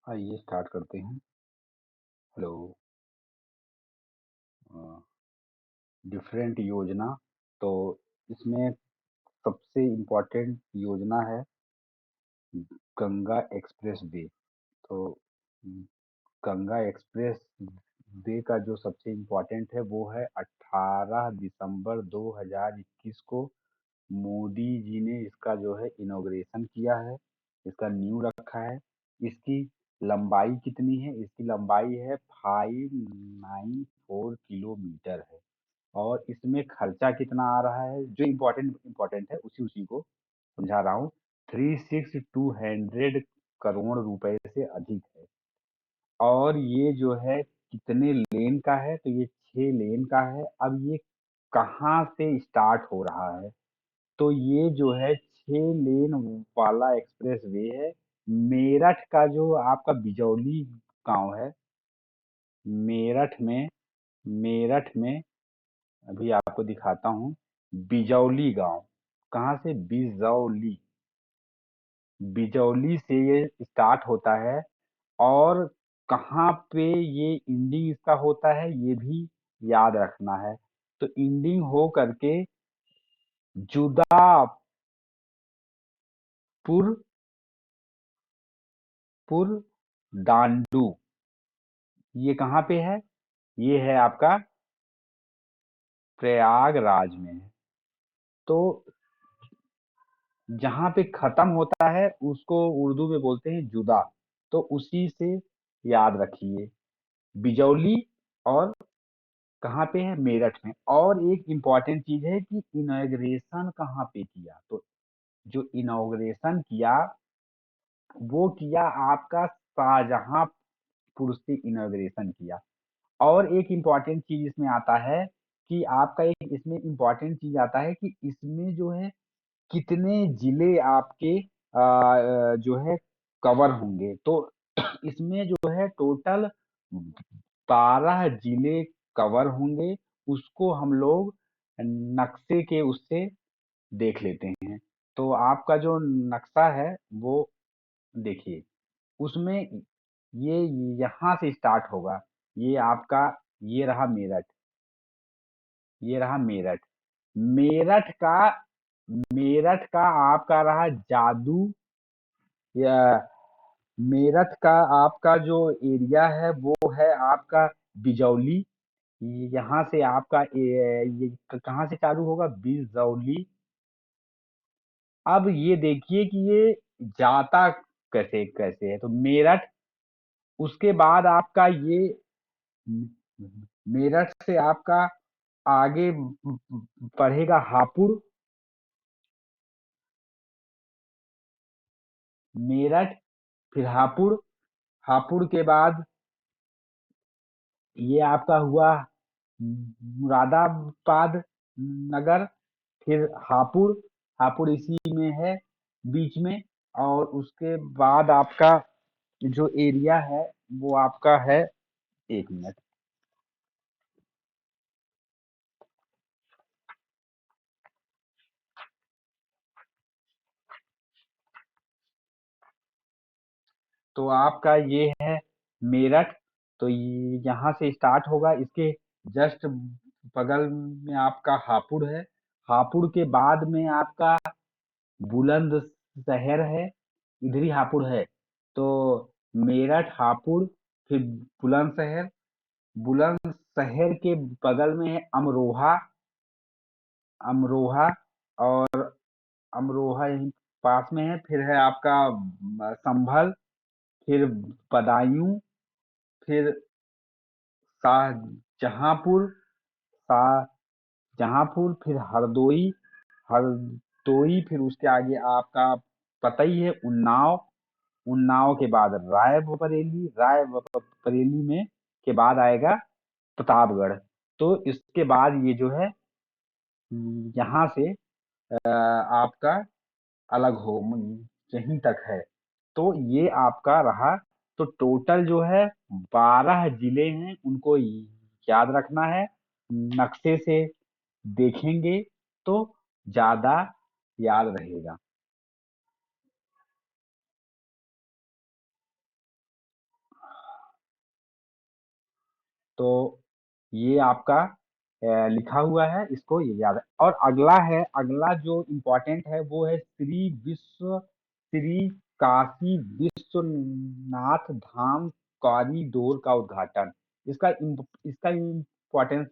आइए स्टार्ट करते हैं। हेलो। डिफरेंट योजना। तो इसमें सबसे इम्पोर्टेंट योजना है गंगा एक्सप्रेस वे। तो गंगा एक्सप्रेस वे का जो सबसे इम्पोर्टेंट है वो है 18 दिसंबर 2021 को मोदी जी ने इसका जो है इनॉग्रेशन किया है। इसका नींव रखा है। इसकी लंबाई कितनी है? इसकी लंबाई है 594 किलोमीटर है। और इसमें खर्चा कितना आ रहा है? जो इम्पोर्टेंट इम्पोर्टेंट है उसी उसी को समझा रहा हूँ। 36200 रुपए से अधिक है। और ये जो है कितने लेन का है? तो ये 6 लेन का है। अब ये कहाँ से स्टार्ट हो रहा है? तो ये जो है 6 लेन वाला एक्सप्रेस वे है। मेरठ का जो आपका बिजौली गांव है, मेरठ में मेरठ में अभी आपको दिखाता हूँ। बिजौली गांव। कहाँ से? बिजौली। बिजौली से ये स्टार्ट होता है। और कहाँ पे ये एंडिंग इसका होता है ये भी याद रखना है। तो एंडिंग हो करके जुदापुर पुर डांडू। ये कहाँ पे है? ये है आपका प्रयागराज में है। तो जहाँ पे खत्म होता है उसको उर्दू में बोलते हैं जुदा। तो उसी से याद रखिए। बिजौली। और कहाँ पे है? मेरठ में। और एक इम्पॉर्टेंट चीज है कि इनॉग्रेशन कहाँ पे किया। तो जो इनॉग्रेशन किया वो किया आपका शाहजहांपुर से इनॉग्रेशन किया। और एक इम्पॉर्टेंट चीज इसमें आता है कि आपका एक इसमें इम्पॉर्टेंट चीज आता है कि इसमें जो है कितने जिले आपके जो है कवर होंगे। तो इसमें जो है टोटल 12 जिले कवर होंगे। उसको हम लोग नक्शे के उससे देख लेते हैं। तो आपका जो नक्शा है वो देखिए। उसमें ये यहाँ से स्टार्ट होगा। ये आपका ये रहा मेरठ। ये रहा मेरठ। मेरठ का मेरठ का आपका रहा जादू या मेरठ का आपका जो एरिया है वो है आपका बिजौली। यहाँ से आपका ये कहाँ से चालू होगा? बिजौली। अब ये देखिए कि ये जाता कैसे कैसे है। तो मेरठ। उसके बाद आपका ये मेरठ से आपका आगे बढ़ेगा हापुड़। मेरठ फिर हापुड़। हापुड़ के बाद ये आपका हुआ मुरादाबाद नगर। फिर हापुड़। हापुड़ इसी में है बीच में। और उसके बाद आपका जो एरिया है वो आपका है। 1 मिनट। तो आपका ये है मेरठ। तो यहाँ से स्टार्ट होगा। इसके जस्ट बगल में आपका हापुड़ है। हापुड़ के बाद में आपका बुलंदशहर है। इधर ही हापुड़ है। तो मेरठ हापुड़ फिर बुलंदशहर। बुलंदशहर के बगल में है अमरोहा। अमरोहा। और अमरोहा यहीं पास में है। फिर है आपका संभल। फिर बदायूं। फिर शाहजहांपुर। शाहजहांपुर फिर हरदोई। हरदोई फिर उसके आगे आपका पता ही है उन्नाव। उन्नाव के बाद रायबरेली। रायबरेली में के बाद आएगा प्रतापगढ़। तो इसके बाद ये जो है यहाँ से आपका अलग हो यहीं तक है। तो ये आपका रहा। तो टोटल जो है 12 जिले हैं। उनको याद रखना है। नक्शे से देखेंगे तो ज्यादा याद रहेगा। तो ये आपका लिखा हुआ है, इसको ये याद है। और अगला है, अगला जो इम्पोर्टेंट है वो है श्री काशी विश्वनाथ धाम कॉरिडोर का उद्घाटन। इसका इम्पोर्टेंस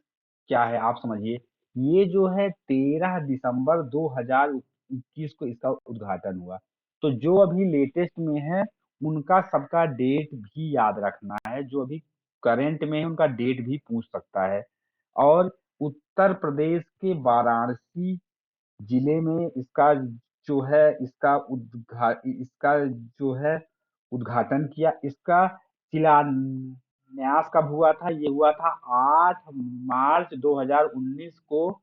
क्या है आप समझिए। ये जो है 13 दिसंबर 2021 को इसका उद्घाटन हुआ। तो जो अभी लेटेस्ट में है उनका सबका डेट भी याद रखना है, जो अभी करंट में है उनका डेट भी पूछ सकता है। और उत्तर प्रदेश के वाराणसी जिले में इसका जो है इसका जो है उद्घाटन किया। इसका शिलान्यास कब हुआ था? ये हुआ था 8 मार्च 2019 को।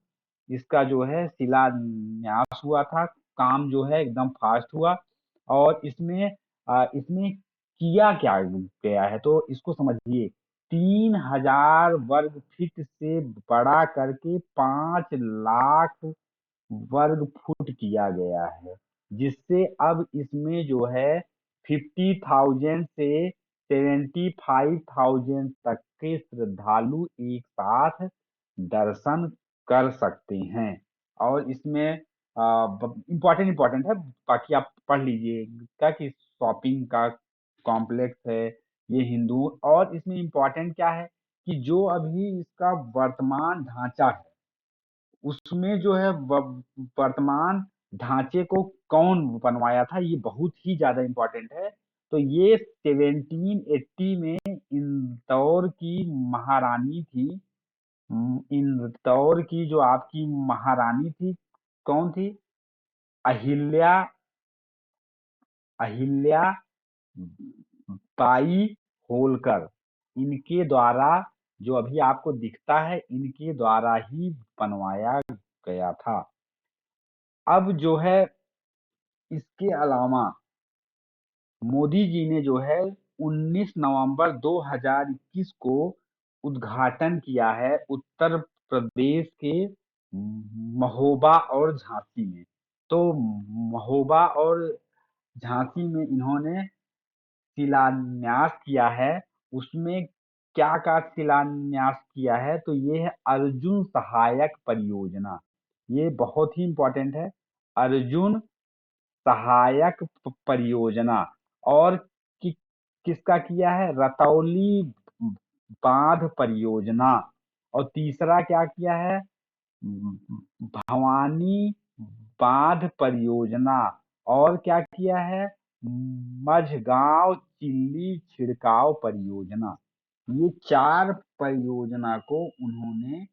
इसका जो है शिलान्यास हुआ था। काम जो है एकदम फास्ट हुआ। और इसमें किया क्या गया है तो इसको समझिए। 3,000 वर्ग फीट से बड़ा करके 5 लाख वर्ग फुट किया गया है, जिससे अब इसमें जो है 50,000 से 75,000 तक के श्रद्धालु एक साथ दर्शन कर सकते हैं। और इसमें इम्पोर्टेंट इम्पोर्टेंट है, बाकी आप पढ़ लीजिएगा कि शॉपिंग का कॉम्प्लेक्स है ये हिंदू। और इसमें इम्पोर्टेंट क्या है कि जो अभी इसका वर्तमान ढांचा है उसमें जो है वर्तमान ढांचे को कौन बनवाया था, ये बहुत ही ज्यादा इम्पोर्टेंट है। तो ये 1780 में इंदौर की महारानी थी। इंदौर की जो आपकी महारानी थी, कौन थी? अहिल्या अहिल्या बाई होलकर। इनके द्वारा जो अभी आपको दिखता है इनके द्वारा ही बनवाया गया था। अब जो है इसके अलावा मोदी जी ने जो है 19 नवंबर 2021 को उद्घाटन किया है उत्तर प्रदेश के महोबा और झांसी में। तो महोबा और झांसी में इन्होंने शिलान्यास किया है। उसमें क्या का शिलान्यास किया है तो ये है अर्जुन सहायक परियोजना। ये बहुत ही इंपॉर्टेंट है, अर्जुन सहायक परियोजना। और कि, किसका किया है? रतौली बांध परियोजना। और तीसरा क्या किया है? भवानी बांध परियोजना। और क्या किया है? मझगांव चिल्ली छिड़काव परियोजना। ये 4 परियोजना को उन्होंने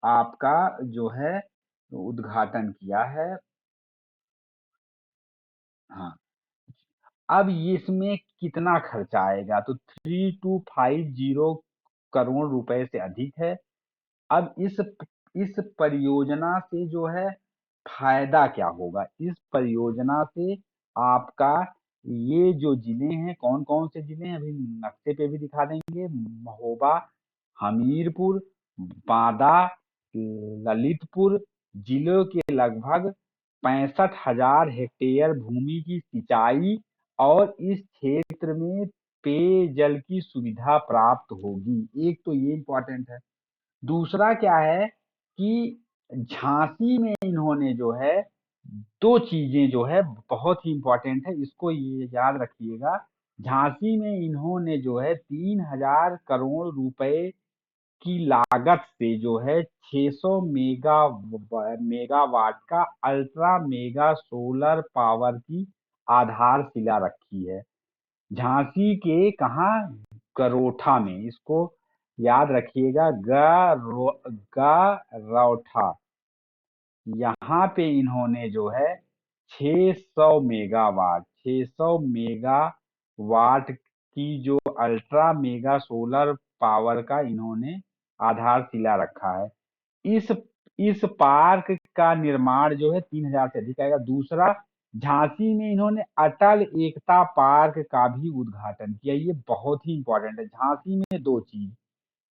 आपका जो है उद्घाटन किया है। हाँ, अब ये इसमें कितना खर्चा आएगा तो 3250 करोड़ रुपए से अधिक है। अब इस परियोजना से जो है फायदा क्या होगा? इस परियोजना से आपका ये जो जिले हैं, कौन कौन से जिले हैं अभी नक्शे पे भी दिखा देंगे। महोबा, हमीरपुर, बांदा, ललितपुर जिलों के लगभग 65,000 हेक्टेयर भूमि की सिंचाई और इस क्षेत्र में पेयजल की सुविधा प्राप्त होगी। एक तो ये इम्पोर्टेंट है। दूसरा क्या है कि झांसी में इन्होंने जो है 2 चीजें जो है बहुत ही इंपॉर्टेंट है, इसको ये याद रखिएगा। झांसी में इन्होंने जो है 3,000 करोड़ रुपए की लागत से जो है 600 मेगावाट का अल्ट्रा मेगा सोलर पावर की आधारशिला रखी है। झांसी के कहा? गरोठा में। इसको याद रखिएगा, गरौठा। यहाँ पे इन्होंने जो है 600 मेगावाट की जो अल्ट्रा मेगा सोलर पावर का इन्होंने आधारशिला रखा है। इस इस पार्क का निर्माण जो है 3,000 से अधिक आएगा। दूसरा, झांसी में इन्होंने अटल एकता पार्क का भी उद्घाटन किया। ये बहुत ही इंपॉर्टेंट है। झांसी में 2 चीज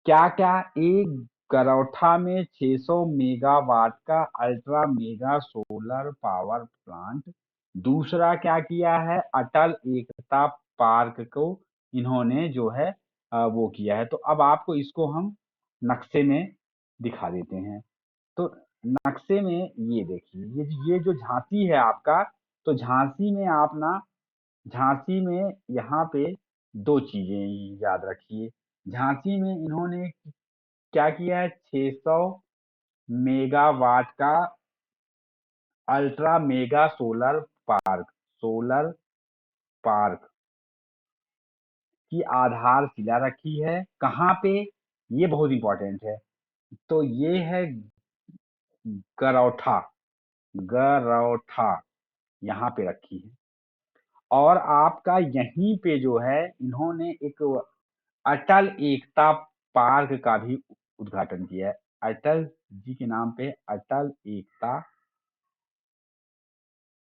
क्या क्या? एक, गरौठा में 600 मेगावाट का ultra mega solar power plant. दूसरा क्या किया है? अटल एकता पार्क को इन्होंने जो है वो किया है। तो अब आपको इसको हम नक्शे में दिखा देते हैं। तो नक्शे में ये देखिए, ये जो झांसी है आपका, तो झांसी में आप ना, झांसी में यहाँ पे दो चीजें याद रखिए। झांसी में इन्होंने क्या किया है, 600 मेगावाट का अल्ट्रा मेगा सोलर पार्क की आधारशिला रखी है। कहाँ पे, ये बहुत इंपॉर्टेंट है। तो ये है गरौठा, गरौठा यहाँ पे रखी है। और आपका यहीं पे जो है, इन्होंने एक अटल एकता पार्क का भी उद्घाटन किया है। अटल जी के नाम पे अटल एकता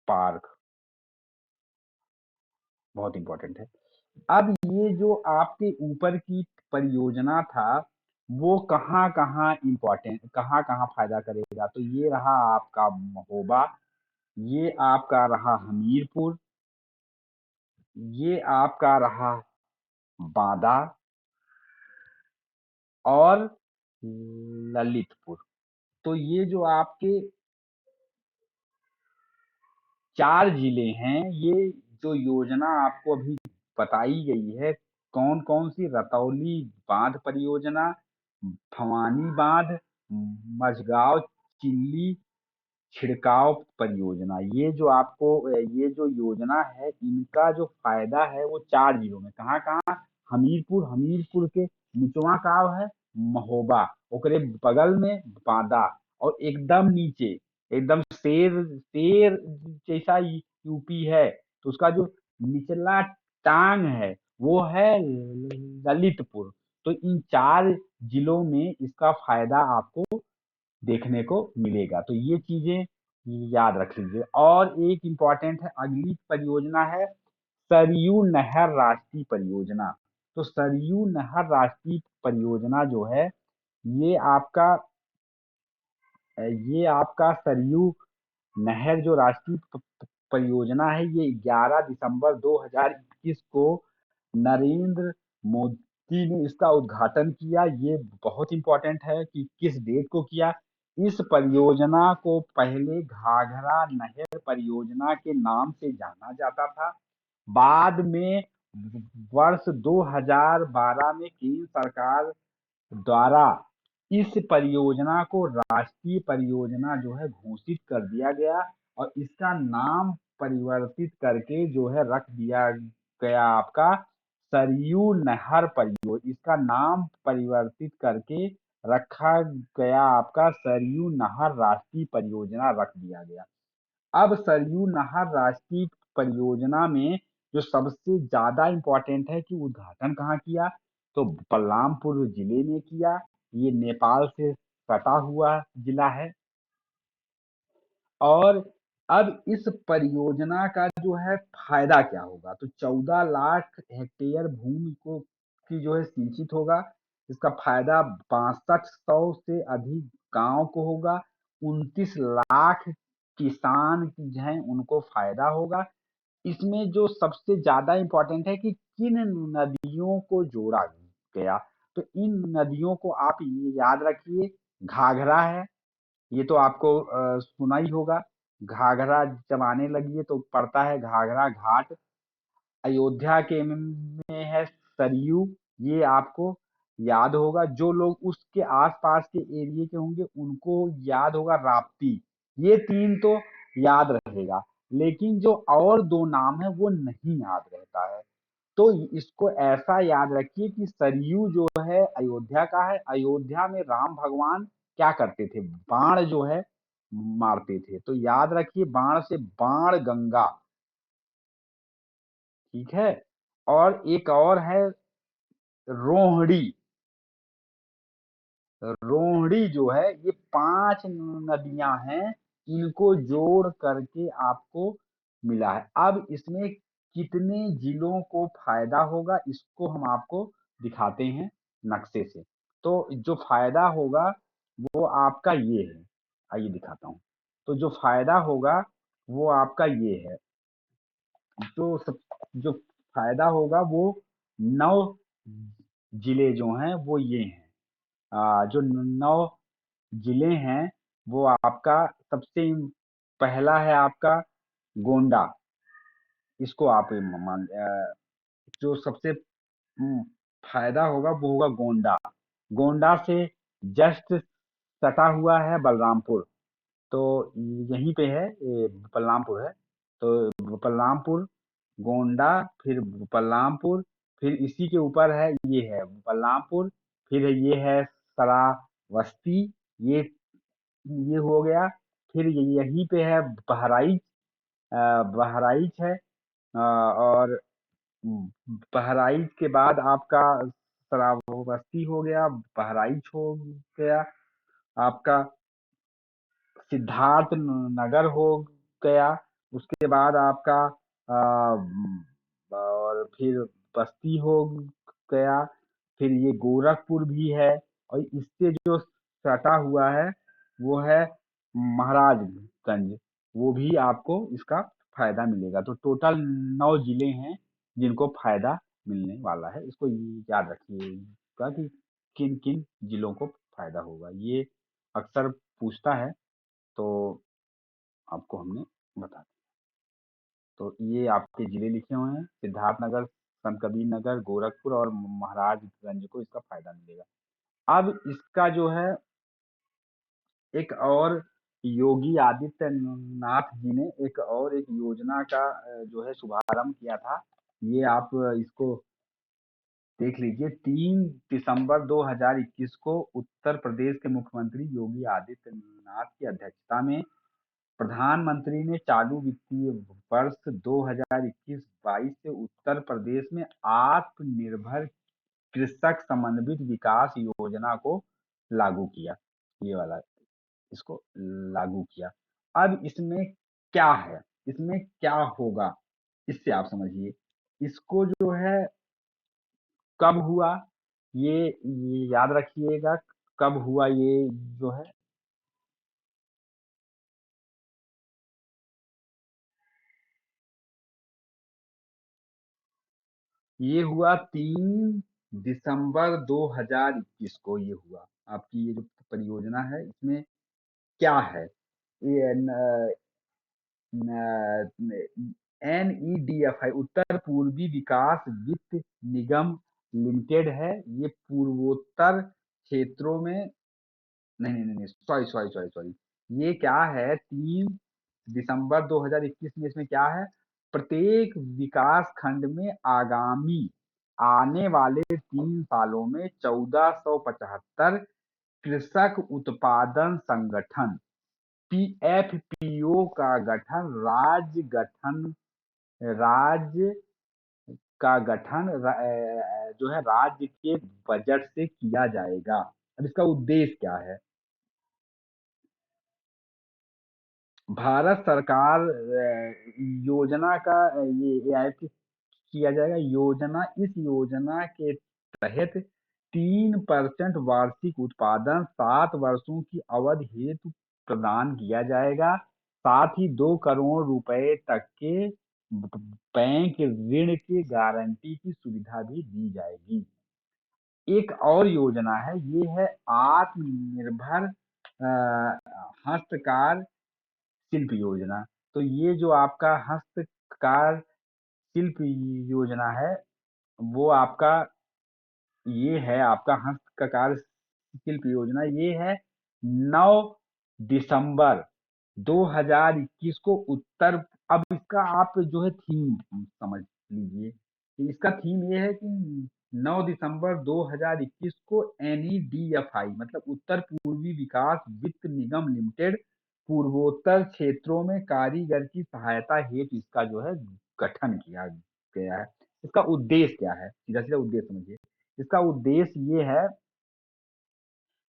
पार्क, बहुत इंपॉर्टेंट है। अब ये जो आपके ऊपर की परियोजना था, वो कहाँ कहाँ इंपॉर्टेंट, कहाँ कहाँ फायदा करेगा, तो ये रहा आपका महोबा, ये आपका रहा हमीरपुर, ये आपका रहा बांदा और ललितपुर। तो ये जो आपके 4 जिले हैं, ये जो योजना आपको अभी बताई गई है, कौन-कौन सी, रतौली बांध परियोजना, भवानी बांध, मझगांव चिल्ली छिड़काव परियोजना, ये जो आपको ये जो योजना है, इनका जो फायदा है वो 4 जिलों में, कहाँ-कहाँ, हमीरपुर, हमीरपुर के निचवा गाँव है महोबा, ओकरे बगल में बांदा, और एकदम नीचे, एकदम शेर शेर जैसा यूपी है, तो उसका जो निचला टांग है वो है ललितपुर। तो इन 4 जिलों में इसका फायदा आपको देखने को मिलेगा। तो ये चीजें याद रख लीजिए। और एक इम्पॉर्टेंट है, अगली परियोजना है सरयू नहर राष्ट्रीय परियोजना। तो सरयू नहर राष्ट्रीय परियोजना जो है, ये आपका ये आपका सरयू नहर जो राष्ट्रीय परियोजना है, ये 11 दिसंबर 2021 को नरेंद्र मोदी ने इसका उद्घाटन किया। ये बहुत इंपॉर्टेंट है कि किस डेट को किया। इस परियोजना को पहले घाघरा नहर परियोजना के नाम से जाना जाता था। बाद में वर्ष 2012 में केंद्र सरकार द्वारा इस परियोजना को राष्ट्रीय परियोजना जो है घोषित कर दिया गया, और इसका नाम परिवर्तित करके जो है रख दिया गया आपका सरयू नहर परियोजना। इसका नाम परिवर्तित करके रखा गया आपका सरयू नहर राष्ट्रीय परियोजना रख दिया गया। अब सरयू नहर राष्ट्रीय परियोजना में जो सबसे ज्यादा इम्पोर्टेंट है कि उद्घाटन कहाँ किया, तो बलरामपुर जिले में किया। ये नेपाल से सटा हुआ जिला है। और अब इस परियोजना का जो है फायदा क्या होगा, तो 14 लाख हेक्टेयर भूमि को की जो है सिंचित होगा। इसका फायदा 6200 से अधिक गांव को होगा। 29 लाख किसान जो हैं उनको फायदा होगा। इसमें जो सबसे ज्यादा इम्पोर्टेंट है कि किन नदियों को जोड़ा गया, तो इन नदियों को आप ये याद रखिए। घाघरा है, ये तो आपको सुना ही होगा। घाघरा जब आने लगी है तो पड़ता है घाघरा घाट। अयोध्या के में है सरयू, ये आपको याद होगा। जो लोग उसके आसपास के एरिया के होंगे उनको याद होगा राप्ती। ये 3 तो याद रहेगा, लेकिन जो और 2 नाम है वो नहीं याद रहता है। तो इसको ऐसा याद रखिए कि सरयू जो है अयोध्या का है। अयोध्या में राम भगवान क्या करते थे, बाण जो है मारते थे। तो याद रखिए, बाण से बाण गंगा, ठीक है। और एक और है रोहिणी। रोहिणी जो है, ये 5 नदियां हैं, इनको जोड़ करके आपको मिला है। अब इसमें कितने जिलों को फायदा होगा, इसको हम आपको दिखाते हैं नक्शे से। तो जो फायदा होगा वो आपका ये है, आइए दिखाता हूँ। तो जो फायदा होगा वो आपका ये है। जो फायदा होगा वो 9 जिले जो हैं वो ये हैं। जो 9 जिले हैं वो आपका सबसे पहला है आपका गोंडा। इसको आप जो सबसे फायदा होगा वो होगा गोंडा। गोंडा से जस्ट सटा हुआ है बलरामपुर। तो यहीं पे है, ये बलरामपुर है। तो बलरामपुर, गोंडा, फिर बलरामपुर, फिर इसी के ऊपर है, ये है बलरामपुर, फिर ये है श्रावस्ती, ये ये हो गया। फिर यहीं पे है बहराइच। बहराइच है। और बहराइच के बाद आपका श्रावस्ती हो गया, बहराइच हो गया, आपका सिद्धार्थ नगर हो गया। उसके बाद आपका और फिर बस्ती हो गया। फिर ये गोरखपुर भी है। और इससे जो सटा हुआ है वो है महाराजगंज। वो भी आपको इसका फायदा मिलेगा। तो टोटल 9 जिले हैं जिनको फायदा मिलने वाला है। इसको याद रखिएगा कि किन किन जिलों को फायदा होगा। ये अक्सर पूछता है, तो आपको हमने बता दिया। तो ये आपके जिले लिखे हुए हैं, सिद्धार्थनगर, संत कबीर नगर, गोरखपुर और महाराजगंज को इसका फायदा मिलेगा। अब इसका जो है एक और योगी आदित्यनाथ जी ने एक योजना का जो है शुभारंभ किया था। ये आप इसको देख लीजिए। 3 दिसंबर 2021 को उत्तर प्रदेश के मुख्यमंत्री योगी आदित्यनाथ की अध्यक्षता में प्रधानमंत्री ने चालू वित्तीय वर्ष 2021-22 से उत्तर प्रदेश में आत्मनिर्भर कृषक समन्वित विकास योजना को लागू किया। ये वाला, इसको लागू किया। अब इसमें क्या है, इसमें क्या होगा, इससे आप समझिए। इसको जो है कब हुआ, ये याद रखिएगा। कब हुआ ये जो है, ये हुआ 3 दिसंबर 2021 को ये हुआ। आपकी ये जो परियोजना है इसमें क्या है, ये NEDFI उत्तर पूर्वी विकास वित्त निगम लिमिटेड है। ये पूर्वोत्तर क्षेत्रों में, नहीं नहीं नहीं, सॉरी सॉरी सॉरी सॉरी, ये क्या है, 3 दिसंबर 2021 में इसमें क्या है, प्रत्येक विकास खंड में आगामी आने वाले 3 सालों में 1475 कृषक उत्पादन संगठन PFPO का गठन राज्य का गठन जो है राज्य के बजट से किया जाएगा। अब इसका उद्देश्य क्या है, भारत सरकार योजना का ये आयोजित किया जाएगा। इस योजना के तहत 3% वार्षिक उत्पादन 7 वर्षों की अवधि हेतु प्रदान किया जाएगा। साथ ही 2 करोड़ रुपए तक के बैंक ऋण की गारंटी की सुविधा भी दी जाएगी। एक और योजना है, ये है आत्मनिर्भर हस्तकार शिल्प योजना। तो ये जो आपका हस्तकार शिल्प योजना है, वो आपका ये है आपका हस्तकार शिल्प योजना। ये है 9 दिसंबर 2021 को उत्तर। अब इसका आप जो है थीम समझ लीजिए कि इसका थीम ये है कि 9 दिसंबर 2021 को NEDFI मतलब उत्तर पूर्वी विकास वित्त निगम लिमिटेड पूर्वोत्तर क्षेत्रों में कारीगर की सहायता हेतु इसका जो है गठन किया गया है। इसका उद्देश्य क्या है, सीधा सीधा उद्देश्य समझिए। इसका उद्देश्य ये है,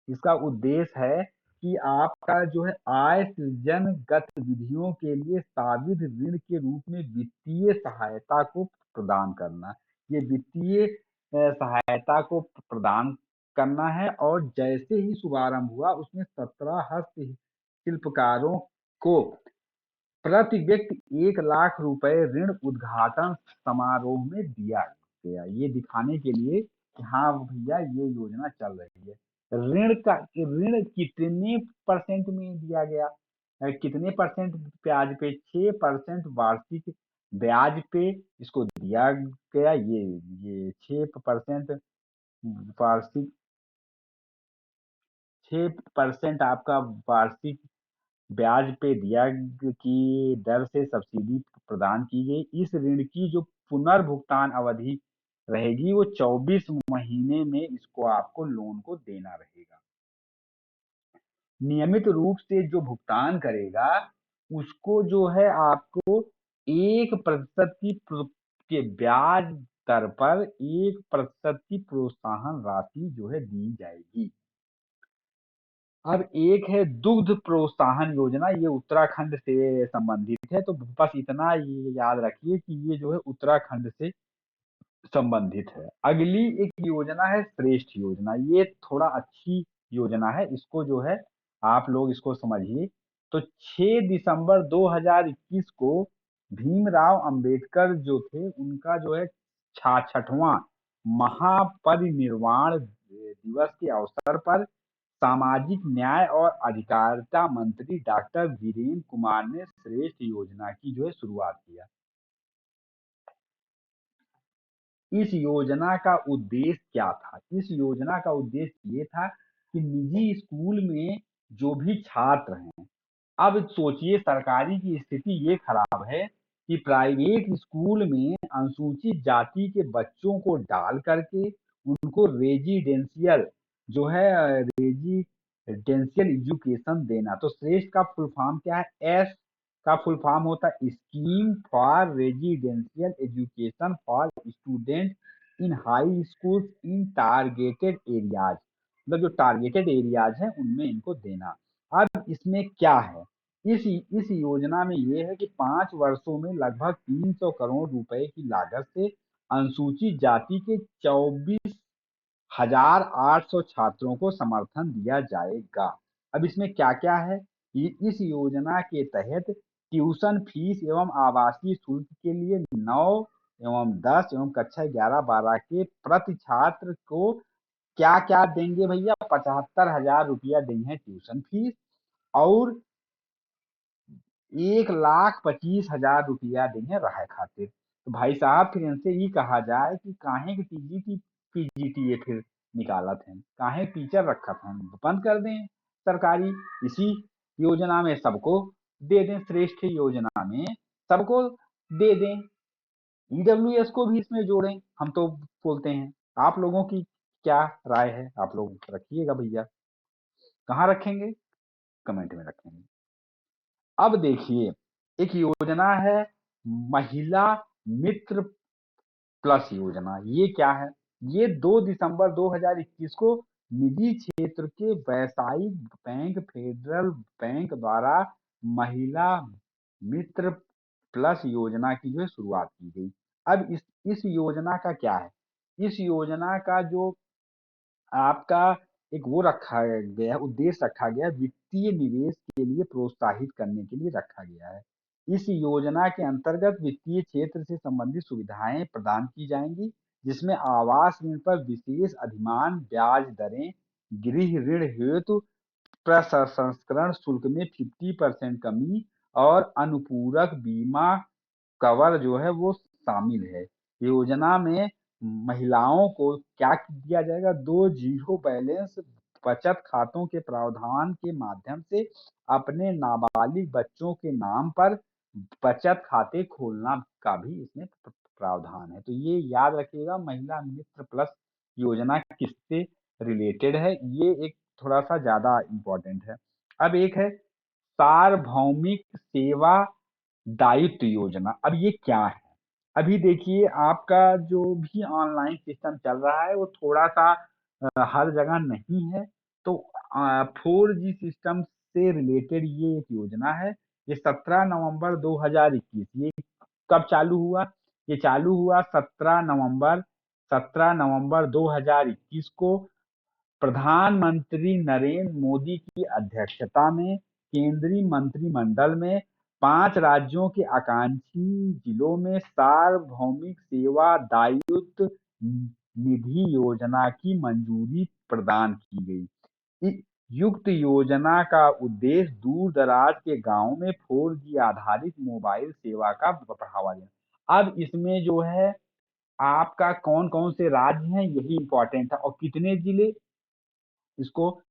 इसका उद्देश्य है कि आपका जो है आय सृजन गतिविधियों के लिए सावधि ऋण के रूप में वित्तीय सहायता को प्रदान करना। ये वित्तीय सहायता को प्रदान करना है। और जैसे ही शुभारंभ हुआ उसमें 17 हस्तशिल्पकारों को प्रति व्यक्ति 1 लाख रुपए ऋण उद्घाटन समारोह में दिया गया। ये दिखाने के लिए कि हाँ भैया ये योजना चल रही है। ऋण कितने परसेंट में दिया गया? कितने परसेंट ब्याज पे? 6% वार्षिक ब्याज पे इसको दिया गया। ये 6% वार्षिक, 6% आपका वार्षिक ब्याज पे दिया की दर से सब्सिडी प्रदान की गई। इस ऋण की जो पुनर्भुगतान अवधि रहेगी वो 24 महीने में इसको आपको लोन को देना रहेगा। नियमित रूप से जो भुगतान करेगा उसको जो है आपको 1% के ब्याज दर पर 1% की प्रोत्साहन राशि जो है दी जाएगी। अब एक है दुग्ध प्रोत्साहन योजना, ये उत्तराखंड से संबंधित है। तो बस इतना ये याद रखिए कि ये जो है उत्तराखंड से संबंधित है। अगली एक योजना है श्रेष्ठ योजना। ये थोड़ा अच्छी योजना है, इसको जो है आप लोग इसको समझिए। तो 6 दिसंबर 2021 को भीमराव अंबेडकर जो थे उनका जो है 66वां महापरिनिर्वाण दिवस के अवसर पर सामाजिक न्याय और अधिकारिता मंत्री डॉक्टर वीरेंद्र कुमार ने श्रेष्ठ योजना की जो है शुरुआत किया। इस योजना का उद्देश्य क्या था? इस योजना का उद्देश्य ये था कि निजी स्कूल में जो भी छात्र हैं, अब सोचिए सरकारी की स्थिति ये खराब है कि प्राइवेट स्कूल में अनुसूचित जाति के बच्चों को डाल करके उनको रेजिडेंशियल जो है रेजिडेंशियल एजुकेशन देना। तो श्रेष्ठ का फुल फॉर्म क्या है? एस का फुल फॉर्म होता है scheme for residential education for student in high school in targeted areas. मतलब जो टारगेटेड एरियाज हैं उनमें इनको देना। अब इसमें क्या है? इस योजना में ये है कि 5 वर्षों में लगभग 300 करोड़ रुपए की लागत से अनुसूचित जाति के 24,800 छात्रों को समर्थन दिया जाएगा। अब इसमें क्या क्या है? इस योजना के तहत ट्यूशन फीस एवं आवासीय शुल्क के लिए 9 एवं 10 एवं कक्षा 11-12 के प्रति छात्र को क्या क्या देंगे भैया? 75,000 रुपया देंगे ट्यूशन फीस, और 1,25,000 देंगे रहे खातिर। तो भाई साहब फिर इनसे ये कहा जाए कि काहे के टीजीटी पीजीटीए फिर निकालत हैं, काहे टीचर रखत हैं? बंद कर दें सरकारी। इसी योजना में सबको दे दें, श्रेष्ठ योजना में सबको दे दें। ईडब्ल्यूएस को भी इसमें जोड़ें, हम तो बोलते हैं। आप लोगों की क्या राय है? आप लोग रखिएगा भैया। कहाँ रखेंगे? कमेंट में रखेंगे। अब देखिए एक योजना है महिला मित्र प्लस योजना। ये क्या है? ये 2 दिसंबर 2021 को निजी क्षेत्र के व्यावसायिक बैंक फेडरल बैंक द्वारा महिला मित्र प्लस योजना की जो है शुरुआत की गई। अब इस योजना का क्या है? इस योजना का जो आपका एक वो रखा गया है, उद्देश्य रखा गया है, वित्तीय निवेश के लिए प्रोत्साहित करने के लिए रखा गया है। इस योजना के अंतर्गत वित्तीय क्षेत्र से संबंधित सुविधाएं प्रदान की जाएंगी, जिसमें आवास ऋण पर विशेष अधिमान ब्याज दरें, गृह ऋण हेतु प्रसंस्करण शुल्क में 50% कमी और अनुपूरक बीमा कवर जो है वो शामिल है। योजना में महिलाओं को क्या दिया जाएगा? 2 जीरो बैलेंस बचत खातों के प्रावधान के माध्यम से अपने नाबालिग बच्चों के नाम पर बचत खाते खोलना का भी इसमें प्रावधान है। तो ये याद रखिएगा महिला मित्र प्लस योजना किससे रिलेटेड है, ये एक थोड़ा सा ज्यादा इम्पोर्टेंट है। अब एक है सार्वभौमिक सेवा दायित्व योजना। अब ये क्या है? अभी देखिए आपका जो भी ऑनलाइन सिस्टम चल रहा है वो थोड़ा सा हर जगह नहीं है। तो 4G सिस्टम से रिलेटेड ये एक योजना है। ये 17 नवंबर 2021, ये कब चालू हुआ? ये चालू हुआ 17 नवंबर 2021 को प्रधानमंत्री नरेंद्र मोदी की अध्यक्षता में केंद्रीय मंत्रिमंडल में 5 राज्यों के आकांक्षी जिलों में सार्वभौमिक सेवा दायित्व निधि योजना की मंजूरी प्रदान की गई। इ- युक्त योजना का उद्देश्य दूर दराज के गांव में 4G आधारित मोबाइल सेवा का बढ़ावा देना। अब इसमें जो है आपका कौन कौन से राज्य हैं यही इंपॉर्टेंट है, और कितने जिले, इसको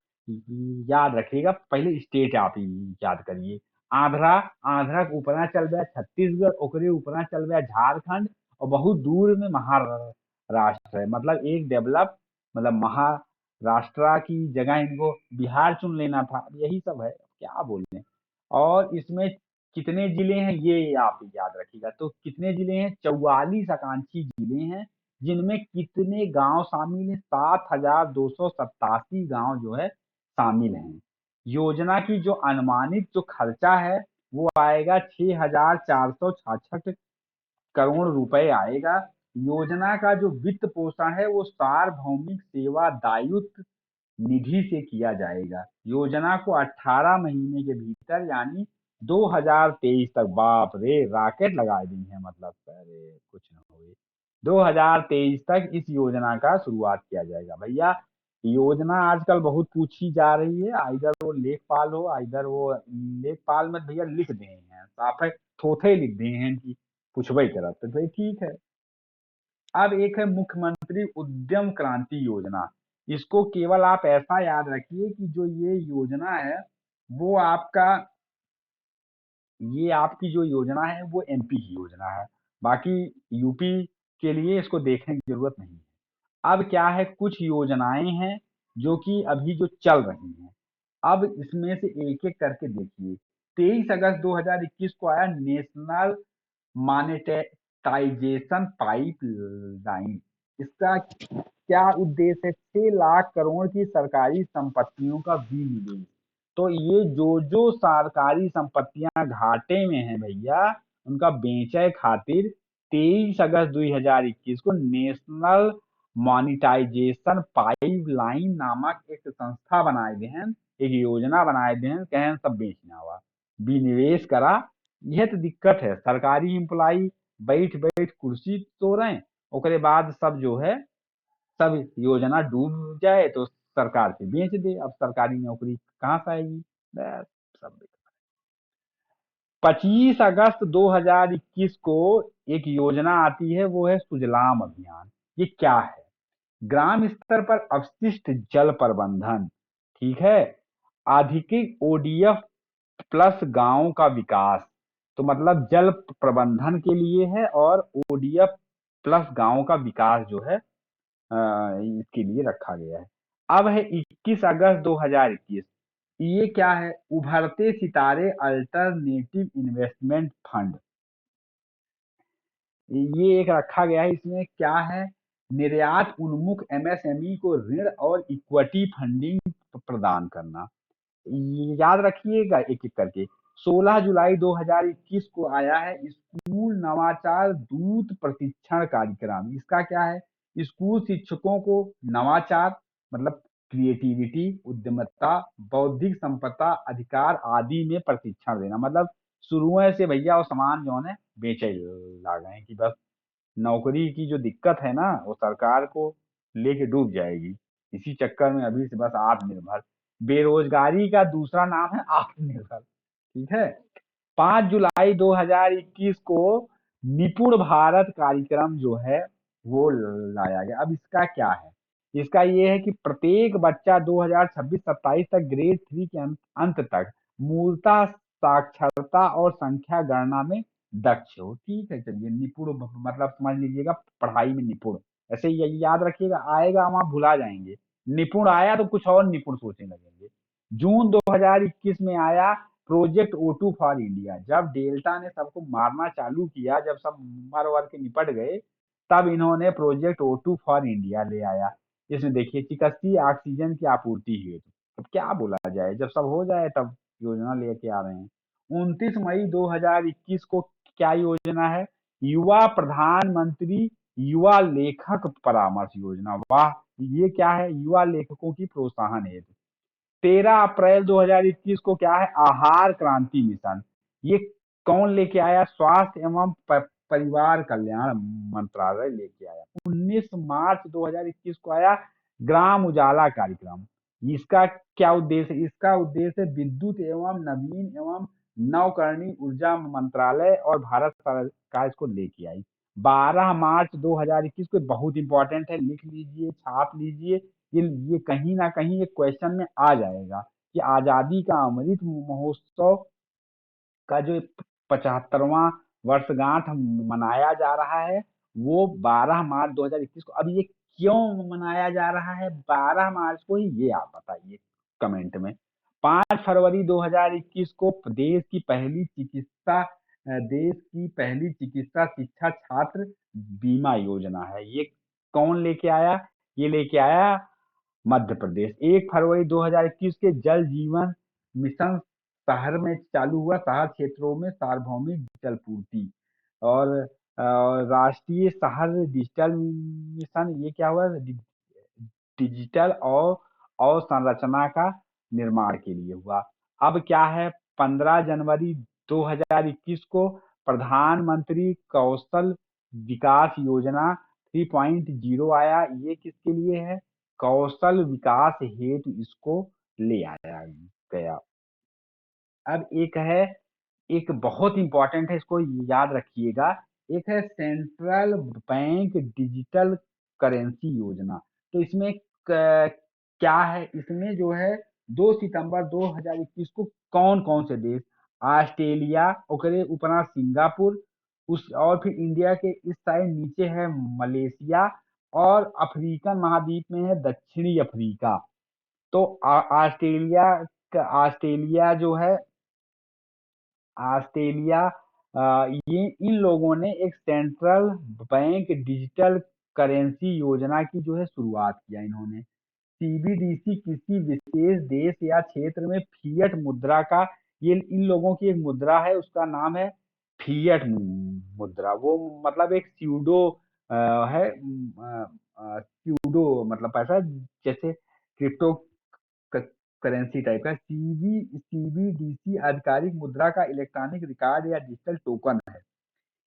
याद रखिएगा। पहले स्टेट आप याद करिए। आंध्रा, आंध्रा के ऊपरा चल गया छत्तीसगढ़, ओकरे ऊपरा चल गया झारखंड, और बहुत दूर में महाराष्ट्र है। मतलब एक डेवलप, मतलब महाराष्ट्र की जगह इनको बिहार चुन लेना था। यही सब है, क्या बोलते हैं। और इसमें कितने जिले हैं ये आप याद रखिएगा। तो कितने जिले हैं? 44 आकांक्षी जिले हैं, जिनमें कितने गांव शामिल हैं? 7,287 गांव जो है शामिल हैं। योजना की जो अनुमानित जो खर्चा है वो आएगा 6,466 करोड़ रुपए आएगा। योजना का जो वित्त पोषण है वो सार्वभौमिक सेवा दायित्व निधि से किया जाएगा। योजना को 18 महीने के भीतर यानी 2023 तक, बाप रे रॉकेट लगा दी है, मतलब अरे कुछ ना हो। 2023 तक इस योजना का शुरुआत किया जाएगा भैया। योजना आजकल बहुत पूछी जा रही है, आइधर वो लेखपाल हो, आइधर वो लेखपाल में भैया लिख दे हैं साफ है, थोथे लिख दे हैं कि पूछबे करत तो भाई ठीक है। अब एक है मुख्यमंत्री उद्यम क्रांति योजना। इसको केवल आप ऐसा याद रखिए कि जो ये योजना है वो आपका, ये आपकी जो योजना है वो एमपी की योजना है। बाकी यूपी के लिए इसको देखने की जरूरत नहीं है। अब क्या है, कुछ योजनाएं हैं जो कि अभी जो चल रही हैं। अब इसमें से एक एक करके देखिए। 23 अगस्त 2021 को आया नेशनल मॉनेटाइजेशन पाइपलाइन। इसका क्या उद्देश्य है? 6 लाख करोड़ की सरकारी संपत्तियों का विनिवेश। तो ये जो जो सरकारी संपत्तियां घाटे में हैं भैया, उनका बेचे खातिर 23 अगस्त 2021 को नेशनल मॉनिटाइजेशन पाइपलाइन नामक एक संस्था बनाए गए हैं, एक योजना बनाए गए हैं, कहें सब बेचना हुआ, विनिवेश करा। यह तो दिक्कत है, सरकारी एम्प्लाई बैठ बैठ कुर्सी तो रहे, ओकरे बाद सब जो है सब योजना डूब जाए तो सरकार से बेच दे। अब सरकारी नौकरी कहाँ से आएगी? बस सब। 25 अगस्त 2021 को एक योजना आती है, वो है सुजलाम अभियान। ये क्या है? ग्राम स्तर पर अपशिष्ट जल प्रबंधन, ठीक है, आधिकिक ओडीएफ प्लस गांव का विकास। तो मतलब जल प्रबंधन के लिए है, और ओडीएफ प्लस गांव का विकास जो है इसके लिए रखा गया है। अब है 21 अगस्त 2021। ये क्या है? उभरते सितारे अल्टरनेटिव इन्वेस्टमेंट फंड। ये एक रखा गया है। इसमें क्या है? निर्यात उन्मुख एमएसएमई को ऋण और इक्विटी फंडिंग प्रदान करना। याद रखिएगा एक एक करके। 16 जुलाई 2021 को आया है स्कूल नवाचार दूत प्रशिक्षण कार्यक्रम। इसका क्या है? स्कूल शिक्षकों को नवाचार, मतलब क्रिएटिविटी, उद्यमिता, बौद्धिक संपदा अधिकार आदि में प्रशिक्षण देना। मतलब शुरू से भैया वो सामान जो है बेचे ला गए कि बस नौकरी की जो दिक्कत है ना वो सरकार को लेके डूब जाएगी। इसी चक्कर में अभी से बस आत्मनिर्भर, बेरोजगारी का दूसरा नाम है आत्मनिर्भर, ठीक है। 5 जुलाई 2021 को निपुण भारत कार्यक्रम जो है वो लाया गया। अब इसका क्या है? इसका ये है कि प्रत्येक बच्चा 2026-27 तक ग्रेड 3 के अंत तक मूलतः साक्षरता और संख्या गणना में दक्ष हो। ठीक है, चलिए निपुण मतलब समझ लीजिएगा पढ़ाई में निपुण। ऐसे ये याद रखिएगा, आएगा हम आप भुला जाएंगे। निपुण आया तो कुछ और निपुण सोचने लगेंगे। जून 2021 में आया प्रोजेक्ट O2 फॉर इंडिया। जब डेल्टा ने सबको मारना चालू किया, जब सब मर वर के निपट गए, तब इन्होंने प्रोजेक्ट O2 फॉर इंडिया ले आया। इसमें देखिए चिकित्सीय ऑक्सीजन की आपूर्ति हुई। अब क्या बोला जाए, जब सब हो जाए तब योजना लेके आ रहे हैं। 29 मई 2021 को क्या योजना है? युवा प्रधानमंत्री युवा लेखक परामर्श योजना। वाह, ये क्या है? युवा लेखकों की प्रोत्साहन हेतु। 13 अप्रैल 2021 को क्या है? आहार क्रांति मिशन। ये कौन लेके आया? स्वास्थ्य एवं परिवार कल्याण मंत्रालय लेके आया। 19 मार्च 2021 को आया ग्राम उजाला कार्यक्रम। इसका क्या उद्देश्य है? इसका उद्देश्य विद्युत एवं नवीन एवं नवकरणीय ऊर्जा मंत्रालय और भारत सरकार इसको लेके आई 12 मार्च 2021 को। बहुत इंपॉर्टेंट है, लिख लीजिए, छाप लीजिए। ये कहीं ना कहीं एक क्वेश्चन में आ जाएगा कि आजादी का अमृत महोत्सव का जो 75वां वर्षगांठ मनाया जा रहा है, वो 12 मार्च 2021 को। अब ये क्यों मनाया जा रहा है 12 मार्च को ही, ये आप बताइए कमेंट में। 5 फरवरी 2021 को देश की पहली चिकित्सा शिक्षा छात्र बीमा योजना है। ये कौन लेके आया? ये लेके आया मध्य प्रदेश। 1 फरवरी 2021 के जल जीवन मिशन शहर में चालू हुआ, शहर क्षेत्रों में सार्वभौमिक जल पूर्ति। और राष्ट्रीय शहर डिजिटल मिशन, ये क्या हुआ? डिजिटल और अवसंरचना का निर्माण के लिए हुआ। अब क्या है, 15 जनवरी 2021 को प्रधानमंत्री कौशल विकास योजना 3.0 आया। ये किसके लिए है? कौशल विकास हेतु इसको ले आया गया। अब एक बहुत इंपॉर्टेंट है, इसको याद रखिएगा। एक है सेंट्रल बैंक डिजिटल करेंसी योजना। तो इसमें क्या है? इसमें जो है 2 सितंबर 2021 को कौन कौन से देश, ऑस्ट्रेलिया, ओकरे उपरा सिंगापुर, उस और फिर इंडिया के इस साइड नीचे है मलेशिया, और अफ्रीकन महाद्वीप में है दक्षिणी अफ्रीका। तो ऑस्ट्रेलिया ऑस्ट्रेलिया जो है, ऑस्ट्रेलिया, ये इन लोगों ने एक सेंट्रल बैंक डिजिटल करेंसी योजना की जो है शुरुआत किया इन्होंने। सीबीडीसी किसी विशेष देश या क्षेत्र में फिएट मुद्रा का, ये इन लोगों की एक मुद्रा है, उसका नाम है फिएट मुद्रा। वो मतलब एक स्यूडो है, स्यूडो मतलब पैसा, जैसे क्रिप्टो करेंसी टाइप का। सीबीडीसी आधिकारिक मुद्रा का इलेक्ट्रॉनिक रिकॉर्ड या डिजिटल टोकन है।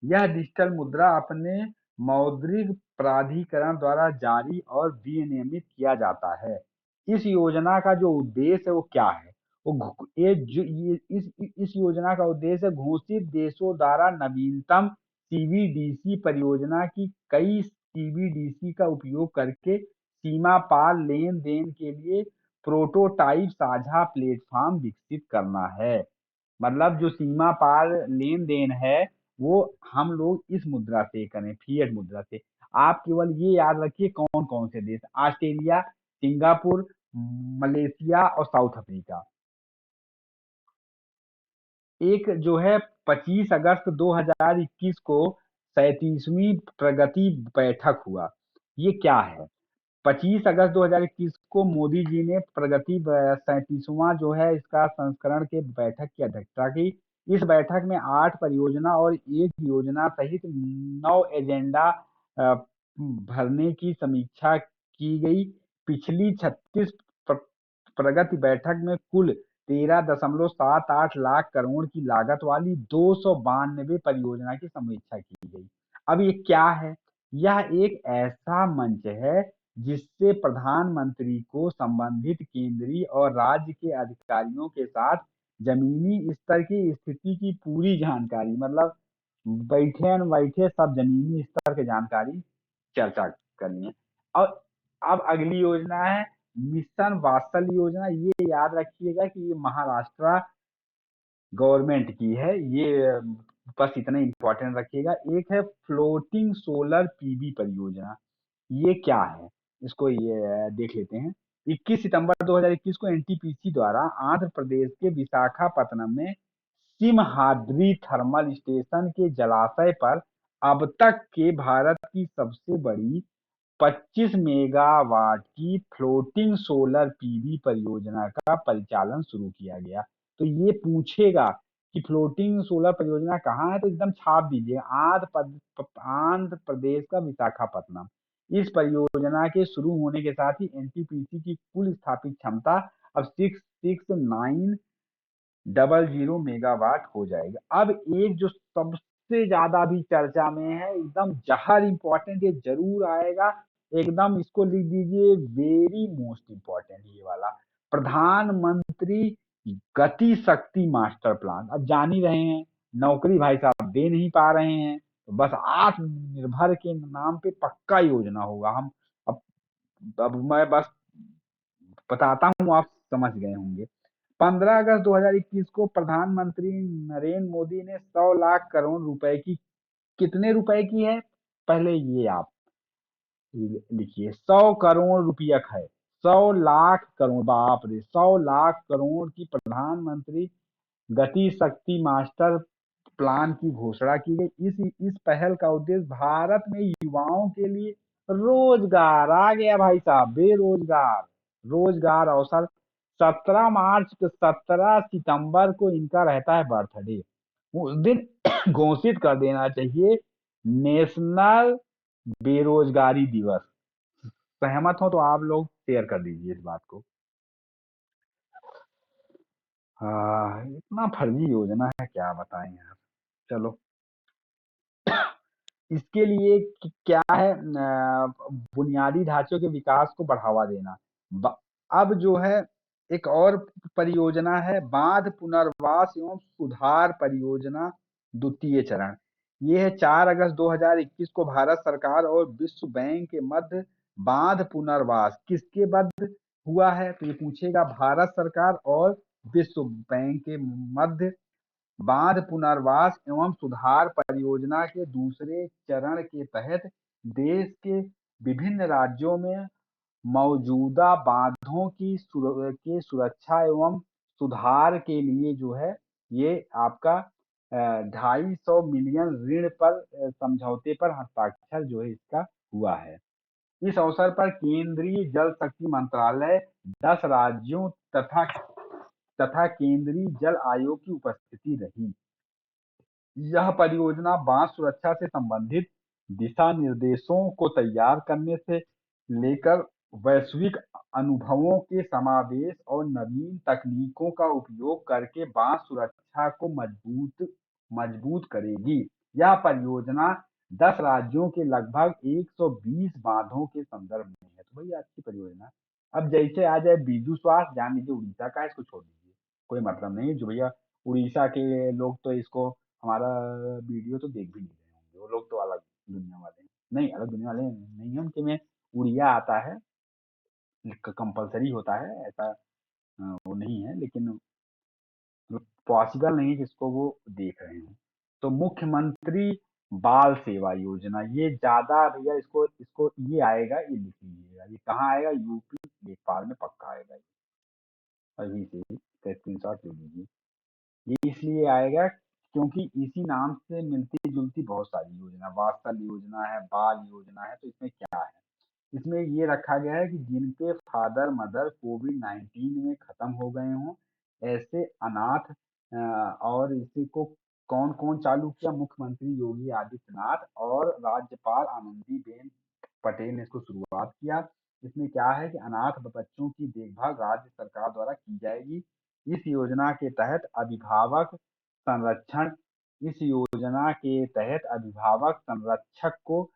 यह डिजिटल मुद्रा अपने मौद्रिक प्राधिकरण द्वारा जारी और विनियमित किया जाता है। इस योजना का जो उद्देश्य है वो क्या है? वो घो- ये जो ये इस योजना का उद्देश्य घोषित देशों द्वारा नवीनतम सीबीडीसी परियोजना की कई सीबीडीसी का उपयोग करके सीमा पार लेन देन के लिए प्रोटोटाइप साझा प्लेटफॉर्म विकसित करना है। मतलब जो सीमा पार लेन देन है, वो हम लोग इस मुद्रा से करें, फिएट मुद्रा से। आप केवल ये याद रखिए कौन कौन से देश, ऑस्ट्रेलिया, सिंगापुर, मलेशिया और साउथ अफ्रीका। एक जो है 25 अगस्त 2021 को 37वीं प्रगति बैठक हुआ। ये क्या है? 25 अगस्त 2021 को मोदी जी ने प्रगति 37वां जो है इसका संस्करण के बैठक की अध्यक्षता की। इस बैठक में 8 परियोजना और एक योजना सहित 9 एजेंडा अ, भरने की समीक्षा की गई। पिछली 36 प्रगति बैठक में कुल 13.78 लाख करोड़ की लागत वाली 292 परियोजना की समीक्षा की गई। अब ये क्या है? यह एक ऐसा मंच है जिससे प्रधानमंत्री को संबंधित केंद्रीय और राज्य के अधिकारियों के साथ जमीनी स्तर की स्थिति की पूरी जानकारी, मतलब बैठे न बैठे सब जमीनी स्तर की जानकारी चर्चा करनी है। और अब अगली योजना है मिशन वात्सल योजना। ये याद रखिएगा कि ये महाराष्ट्र गवर्नमेंट की है। ये बस इतना इंपॉर्टेंट रखिएगा। एक है फ्लोटिंग सोलर पीवी परियोजना। ये क्या है? इसको ये देख लेते हैं। 21 सितंबर 2021 को एनटीपीसी द्वारा आंध्र प्रदेश के विशाखापत्तनम में सिमहाद्री थर्मल स्टेशन के जलाशय पर अब तक के भारत की सबसे बड़ी 25 मेगावाट की फ्लोटिंग सोलर पीवी परियोजना का परिचालन शुरू किया गया। तो ये पूछेगा कि फ्लोटिंग सोलर परियोजना कहाँ है, तो एकदम छाप दीजिए आंध्र प्रदेश का विशाखापत्तनम। इस परियोजना के शुरू होने के साथ ही एनटीपीसी की कुल स्थापित क्षमता अब 66900 मेगावाट हो जाएगा। अब एक जो सबसे ज्यादा भी चर्चा में है, एकदम जहर इंपॉर्टेंट, ये जरूर आएगा, एकदम इसको लिख दीजिए, वेरी मोस्ट इम्पोर्टेंट ये वाला, प्रधानमंत्री गति शक्ति मास्टर प्लान। अब जान ही रहे हैं, नौकरी भाई साहब दे नहीं पा रहे हैं, तो बस आत्मनिर्भर के नाम पे पक्का योजना होगा। हम अब अब मैं बस बताता हूँ, आप समझ गए होंगे। 15 अगस्त 2021 को प्रधानमंत्री नरेंद्र मोदी ने 100 लाख करोड़ रुपए की, कितने रुपए की है, पहले ये आप लिखिए, 100 करोड़ रुपया है, 100 लाख करोड़, बाप रे, 100 लाख करोड़ की प्रधानमंत्री गति शक्ति मास्टर प्लान की घोषणा की गई। इस पहल का उद्देश्य भारत में युवाओं के लिए रोजगार, आ गया भाई साहब, बेरोजगार रोजगार अवसर। 17 सितंबर को इनका रहता है बर्थडे, उस दिन घोषित कर देना चाहिए नेशनल बेरोजगारी दिवस। सहमत हो तो आप लोग शेयर कर दीजिए इस बात को। हाँ, इतना फर्जी योजना है, क्या बताएं यार। चलो, इसके लिए क्या है, बुनियादी ढांचे के विकास को बढ़ावा देना। ब- अब जो है एक और परियोजना है, बांध पुनर्वास एवं सुधार परियोजना द्वितीय चरण। ये है 4 अगस्त 2021 को भारत सरकार और विश्व बैंक के मध्य बांध पुनर्वास किसके मध्य हुआ है, तो ये पूछेगा, भारत सरकार और विश्व बैंक के मध्य बांध पुनर्वास एवं सुधार परियोजना के दूसरे चरण के तहत देश के विभिन्न राज्यों में मौजूदा बांधों की सुरक्षा एवं सुधार के लिए जो है, ये आपका 250 मिलियन ऋण पर समझौते पर हस्ताक्षर जो है इसका हुआ है। इस अवसर पर केंद्रीय जल शक्ति मंत्रालय, 10 राज्यों तथा केंद्रीय जल आयोग की उपस्थिति रही। यह परियोजना बांध सुरक्षा से संबंधित दिशा निर्देशों को तैयार करने से लेकर वैश्विक अनुभवों के समावेश और नवीन तकनीकों का उपयोग करके बांध सुरक्षा को मजबूत मजबूत करेगी। यह परियोजना 10 राज्यों के लगभग 120 बांधों के संदर्भ में है, तो भैया अच्छी परियोजना। अब जैसे आ जाए बीजू स्वास्थ्य, जान लीजिए उड़ीसा का है, इसको छोड़ दीजिए, कोई मतलब नहीं। जो भैया उड़ीसा के लोग तो इसको, हमारा वीडियो तो देख भी नहीं रहे होंगे, वो लोग तो अलग दुनिया वाले हैं। नहीं, अलग दुनिया वाले नहीं है, उनके में उड़िया आता है, कंपलसरी होता है ऐसा, वो नहीं है, लेकिन पॉसिबल नहीं है कि इसको वो देख रहे हो। तो मुख्यमंत्री बाल सेवा योजना, ये ज्यादा भैया, इसको इसको ये आएगा, ये लिख लीजिएगा, ये कहाँ आएगा, यूपी लेखपाल में पक्का आएगा ये, अभी से इसका स्क्रीनशॉट ले लीजिए। ये इसलिए आएगा क्योंकि इसी नाम से मिलती जुलती बहुत सारी योजना, वात्सल योजना है, बाल योजना है, तो इसमें क्या है, इसमें ये रखा गया है कि जिनके फादर मदर कोविड-19 में खत्म हो गए हों, ऐसे अनाथ, और इसी को कौन कौन चालू किया, मुख्यमंत्री योगी आदित्यनाथ और राज्यपाल आनंदीबेन पटेल ने इसको शुरुआत किया। इसमें क्या है कि अनाथ बच्चों की देखभाल राज्य सरकार द्वारा की जाएगी। इस योजना के तहत अभिभावक संरक्षण इस योजना के तहत अभिभावक संरक्षक को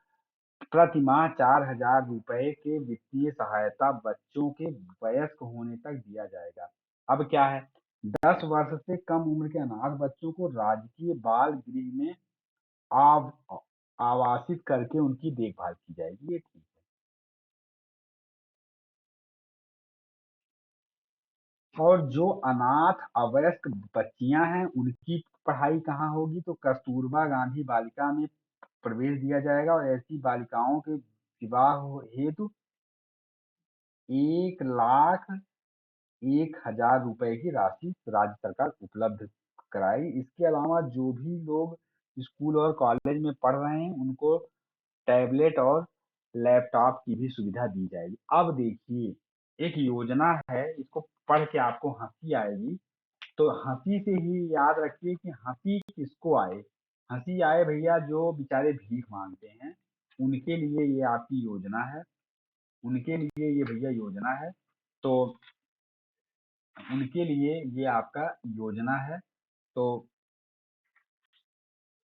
प्रति माह 4,000 रुपए के वित्तीय सहायता बच्चों के वयस्क होने तक दिया जाएगा। अब क्या है, 10 वर्ष से कम उम्र के अनाथ बच्चों को राजकीय बाल गृह में आव आवासित करके उनकी देखभाल की जाएगी, ये ठीक है। और जो अनाथ अवयस्क बच्चियां हैं, उनकी पढ़ाई कहाँ होगी, तो कस्तूरबा गांधी बालिका में प्रवेश दिया जाएगा, और ऐसी बालिकाओं के विवाह हेतु 1,01,000 रुपए की राशि राज्य सरकार उपलब्ध कराएगी। इसके अलावा जो भी लोग स्कूल और कॉलेज में पढ़ रहे हैं, उनको टैबलेट और लैपटॉप की भी सुविधा दी जाएगी। अब देखिए, एक योजना है, इसको पढ़ के आपको हंसी आएगी, तो हंसी से ही याद रखिए कि हंसी किसको आए, हंसी आए भैया जो बेचारे भीख मांगते हैं, उनके लिए ये आपकी योजना है, उनके लिए ये भैया योजना है। तो उनके लिए ये आपका योजना है। तो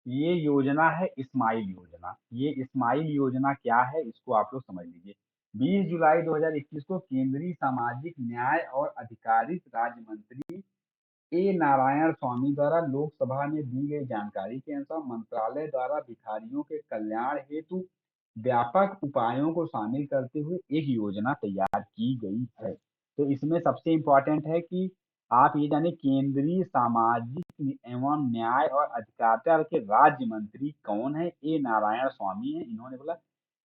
ये योजना है स्माइल योजना। ये स्माइल योजना क्या है, इसको आप लोग समझ लीजिए। 20 जुलाई 2021 को केंद्रीय सामाजिक न्याय और अधिकारिता राज्य मंत्री ए नारायण स्वामी द्वारा लोकसभा में दी गई जानकारी के अनुसार मंत्रालय द्वारा भिखारियों के कल्याण हेतु व्यापक उपायों को शामिल करते हुए एक योजना तैयार की गई है। तो इसमें सबसे इम्पोर्टेंट है कि आप ये जाने केंद्रीय सामाजिक एवं न्याय और अधिकारिता के राज्य मंत्री कौन है, ए नारायण स्वामी है। इन्होंने बोला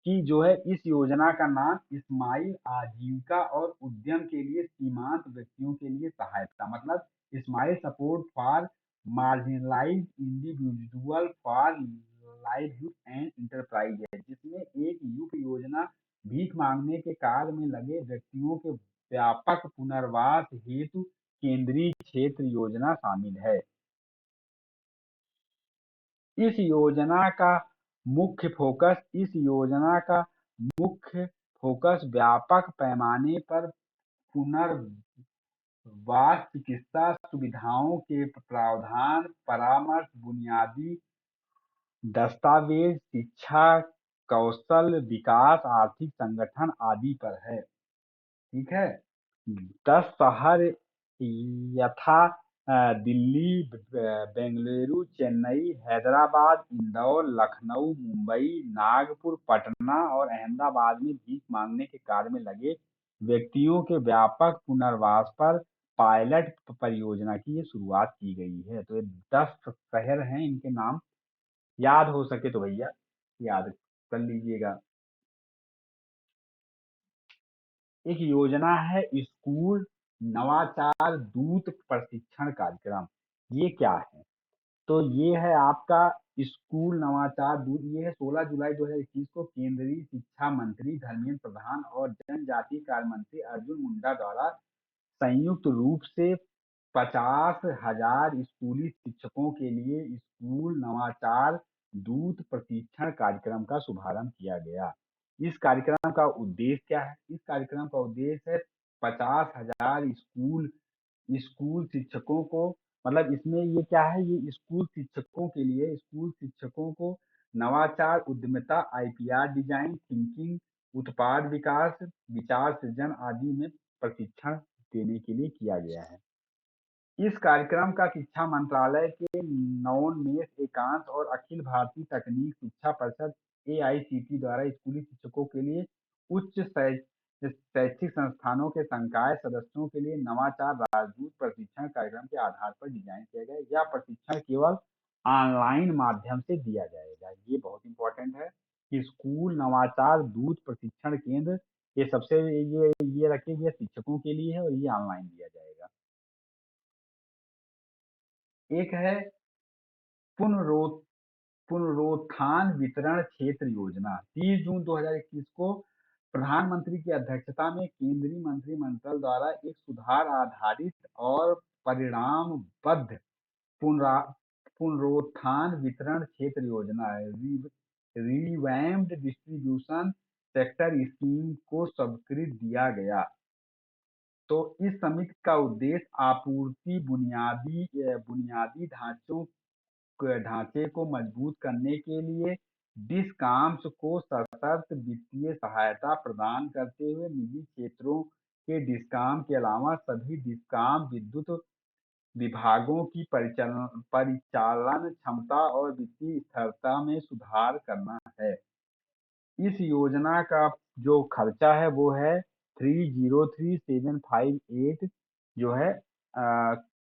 कि जो है इस योजना का नाम स्माइल आजीविका और उद्यम के लिए सीमांत व्यक्तियों के लिए सहायता, मतलब smile support for marginalised individual for livelihood and enterprise है, जिसमें एक युक्त योजना भीख मांगने के कार्य में लगे व्यक्तियों के व्यापक पुनर्वास हेतु केंद्रीय क्षेत्र योजना शामिल है। इस योजना का इस योजना का मुख्य फोकस व्यापक पैमाने पर पुनर्वास, चिकित्सा सुविधाओं के प्रावधान, परामर्श, बुनियादी दस्तावेज, शिक्षा, कौशल विकास, आर्थिक संगठन आदि पर है। ठीक है। 10 शहर यथा दिल्ली, बेंगलुरु, चेन्नई, हैदराबाद, इंदौर, लखनऊ, मुंबई, नागपुर, पटना और अहमदाबाद में भीख मांगने के कार्य में लगे व्यक्तियों के व्यापक पुनर्वास पर पायलट परियोजना की ये शुरुआत की गई है। तो ये 10 शहर हैं, इनके नाम याद हो सके तो भैया याद कर लीजिएगा। एक योजना है स्कूल नवाचार दूत प्रशिक्षण कार्यक्रम। ये क्या है? तो ये है आपका स्कूल नवाचार दूत। ये है 16 जुलाई 2021 को केंद्रीय शिक्षा मंत्री धर्मेंद्र प्रधान और जनजातीय कार्य मंत्री अर्जुन मुंडा द्वारा संयुक्त रूप से 50,000 स्कूली शिक्षकों के लिए स्कूल नवाचार दूत प्रशिक्षण कार्यक्रम का शुभारंभ किया गया। इस कार्यक्रम का उद्देश्य क्या है? इस कार्यक्रम का उद्देश्य है 50,000 स्कूल शिक्षकों को, मतलब इसमें ये क्या है, ये स्कूल शिक्षकों को नवाचार, उद्यमिता, आईपीआर डिजाइन थिंकिंग, उत्पाद विकास, विचार सृजन आदि में प्रशिक्षण देने के लिए किया गया है। इस कार्यक्रम का शिक्षा मंत्रालय के नवोन्मेष एकांश और अखिल भारतीय तकनीक शिक्षा परिषद एआईसीटी द्वारा स्कूली शिक्षकों के लिए उच्च शैक्षिक संस्थानों के संकाय सदस्यों के लिए नवाचार राजदूत प्रशिक्षण कार्यक्रम के आधार पर डिजाइन किया गया। यह प्रशिक्षण केवल ऑनलाइन माध्यम से दिया जाएगा। ये बहुत इंपॉर्टेंट है कि स्कूल नवाचार दूत प्रशिक्षण केंद्र ये सबसे ये रखे गए शिक्षकों के लिए है और ये ऑनलाइन दिया जाएगा। एक है पुनरो पुनरोत्थान वितरण क्षेत्र योजना। 30 जून 2021 को प्रधानमंत्री की अध्यक्षता में केंद्रीय मंत्रिमंडल द्वारा एक सुधार आधारित और परिणामबद्ध पुनरा पुनरोत्थान वितरण क्षेत्र योजना है, रिवैम्प्ड डिस्ट्रीब्यूशन सेक्टर स्कीम को स्वीकृत दिया गया। तो इस समिति का उद्देश्य आपूर्ति बुनियादी ढांचे को मजबूत करने के लिए डिस्कॉम्स को सशर्त वित्तीय सहायता प्रदान करते हुए निजी क्षेत्रों के डिस्कॉम के अलावा सभी डिस्कॉम विद्युत विभागों की परिचालन क्षमता और वित्तीय स्थिरता में सुधार करना है। इस योजना का जो खर्चा है वो है 303758 जो है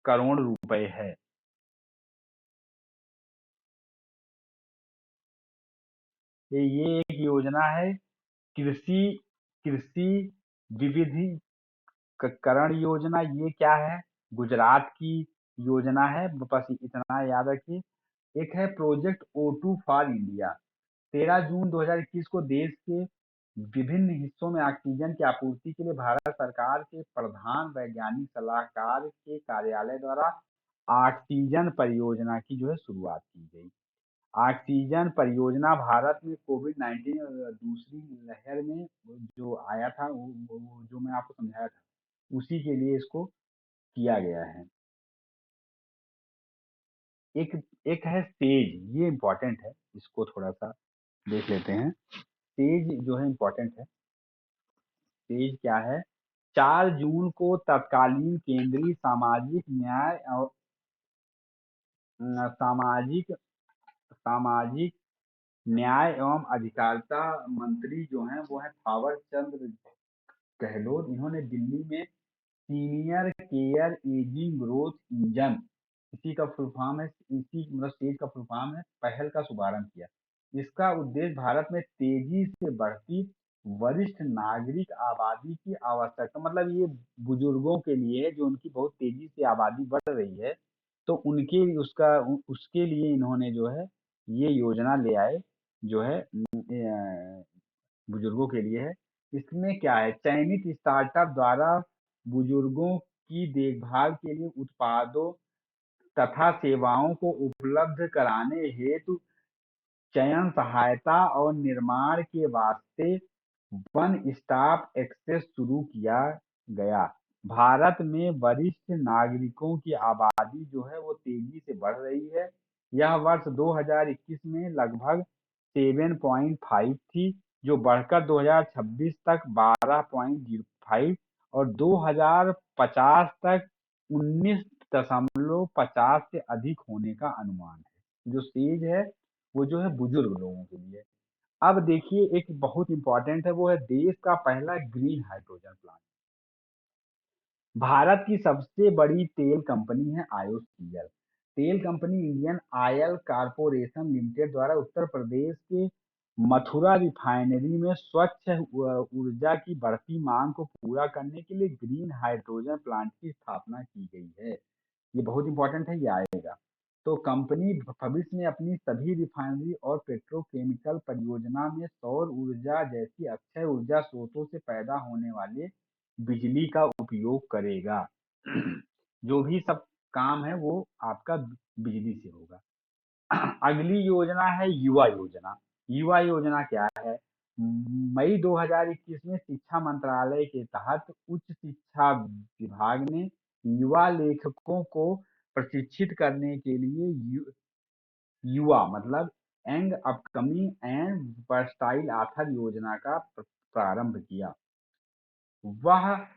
करोड़ रुपए है। ये एक योजना है कृषि कृषि विविधीकरण योजना। ये क्या है? गुजरात की योजना है, बस इतना याद रखिए। एक है प्रोजेक्ट O2 फॉर इंडिया। 13 जून 2021 को देश के विभिन्न हिस्सों में ऑक्सीजन की आपूर्ति के लिए भारत सरकार के प्रधान वैज्ञानिक सलाहकार के कार्यालय द्वारा ऑक्सीजन परियोजना की जो है शुरुआत की गई। ऑक्सीजन परियोजना भारत में कोविड-19 दूसरी लहर में जो आया था वो जो मैं आपको समझाया था, उसी के लिए इसको किया गया है। एक एक है सेज, ये इम्पोर्टेंट है, इसको थोड़ा सा देख लेते हैं। सेज जो है इम्पोर्टेंट है। सेज क्या है? 4 जून को तत्कालीन केंद्रीय सामाजिक न्याय और सामाजिक सामाजिक न्याय एवं अधिकारिता मंत्री जो हैं वो है थावर चंद गहलोत। इन्होंने दिल्ली में senior care ageing growth engine, इसी का फुल फॉर्म है, इसी मतलब स्टेज का फुल फॉर्म है, पहल का शुभारंभ किया। इसका उद्देश्य भारत में तेजी से बढ़ती वरिष्ठ नागरिक आबादी की आवश्यकता, मतलब ये बुजुर्गों के लिए है, जो उनकी बहुत तेजी से आबादी बढ़ रही है, तो उनके उसके लिए इन्होंने जो है ये योजना ले आए, जो है बुजुर्गों के लिए है। इसमें क्या है, चयनित स्टार्टअप द्वारा बुजुर्गों की देखभाल के लिए उत्पादों तथा सेवाओं को उपलब्ध कराने हेतु चयन सहायता और निर्माण के वास्ते वन स्टॉप एक्सेस शुरू किया गया। भारत में वरिष्ठ नागरिकों की आबादी जो है वो तेजी से बढ़ रही है। यह वर्ष 2021 में लगभग 7.5 थी, जो बढ़कर 2026 तक 12.05 और 2050 तक 19.50 से अधिक होने का अनुमान है। जो सेज है वो जो है बुजुर्ग लोगों के लिए। अब देखिए एक बहुत इंपॉर्टेंट है, वो है देश का पहला ग्रीन हाइड्रोजन प्लांट। भारत की सबसे बड़ी तेल कंपनी है आईओसीएल। तेल company Indian oil corporation limited द्वारा उत्तर प्रदेश के मथुरा रिफाइनरी में स्वच्छ ऊर्जा की बढ़ती मांग को पूरा करने के लिए ग्रीन हाइड्रोजन प्लांट की स्थापना की गई है। ये बहुत इंपॉर्टेंट है, ये आएगा। तो कंपनी भविष्य में अपनी सभी रिफाइनरी और पेट्रोकेमिकल परियोजना में सौर ऊर्जा जैसी अक्षय ऊर्जा स्रोतों से पैदा होने वाले बिजली का उपयोग करेगा। जो भी सब काम है वो आपका बिजली से होगा। अगली योजना है युवा योजना। युवा योजना क्या है? मई 2021 में शिक्षा मंत्रालय के तहत उच्च शिक्षा विभाग ने युवा लेखकों को प्रशिक्षित करने के लिए युवा मतलब young upcoming and versatile author योजना का प्रारंभ किया। वह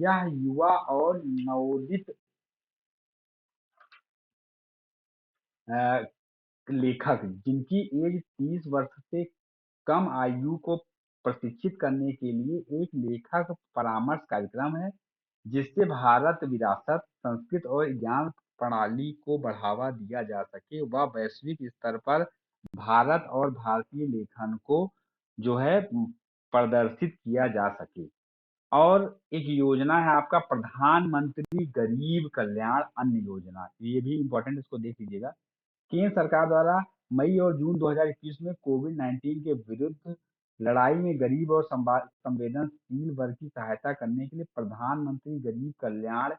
यह युवा और नवोदित अ, लेखक जिनकी एज 30 वर्ष से कम आयु को प्रशिक्षित करने के लिए एक लेखक परामर्श कार्यक्रम है, जिससे भारत विरासत, संस्कृत और ज्ञान प्रणाली को बढ़ावा दिया जा सके, व वैश्विक स्तर पर भारत और भारतीय लेखन को जो है प्रदर्शित किया जा सके। और एक योजना है आपका प्रधानमंत्री गरीब कल्याण अन्न योजना, ये भी इम्पोर्टेंट, इसको देख लीजिएगा। केंद्र सरकार द्वारा मई और जून 2021 में कोविड-19 के विरुद्ध लड़ाई में गरीब और संवेदनशील वर्ग की सहायता करने के लिए प्रधानमंत्री गरीब कल्याण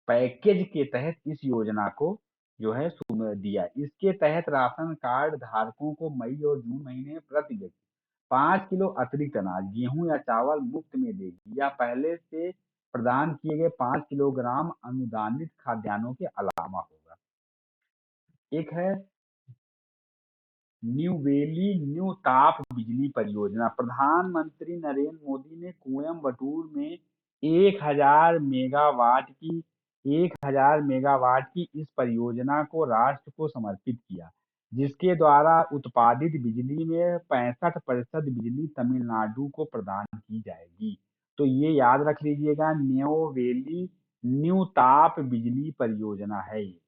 पैकेज के तहत इस योजना को जो है दिया। इसके तहत राशन कार्ड धारकों को मई और जून महीने में प्रति व्यक्ति 5 किलो अतिरिक्त अनाज, गेहूं या चावल मुफ्त में देगी, या पहले से प्रदान किए गए 5 किलोग्राम अनुदानित खाद्यान्नों के अलावा होगा। एक है न्यूवेली न्यू ताप बिजली परियोजना। प्रधानमंत्री नरेंद्र मोदी ने कोयम्बटूर में 1000 मेगावाट की इस परियोजना को राष्ट्र को समर्पित किया, जिसके द्वारा उत्पादित बिजली में 65% बिजली तमिलनाडु को प्रदान की जाएगी। तो ये याद रख लीजिएगा, न्योवेली न्यू ताप बिजली परियोजना है ये।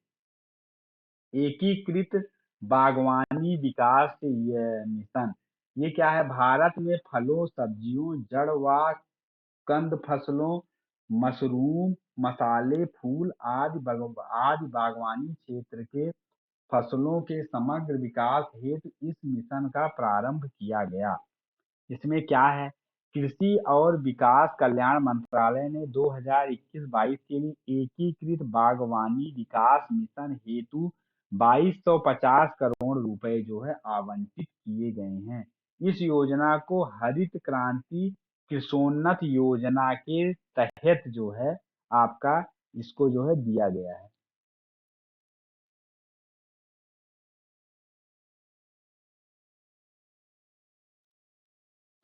एकीकृत बागवानी विकास मिशन, ये क्या है? भारत में फलों, सब्जियों, जड़ व कंद फसलों, मशरूम, मसाले, फूल आदि बागवानी क्षेत्र के फसलों के समग्र विकास हेतु इस मिशन का प्रारंभ किया गया। इसमें क्या है? कृषि और विकास कल्याण मंत्रालय ने 2021-22 के लिए एकीकृत बागवानी विकास मिशन हेतु 2250 करोड़ रुपए जो है आवंटित किए गए हैं। इस योजना को हरित क्रांति कृषोन्नत योजना के तहत जो है आपका इसको जो है दिया गया है।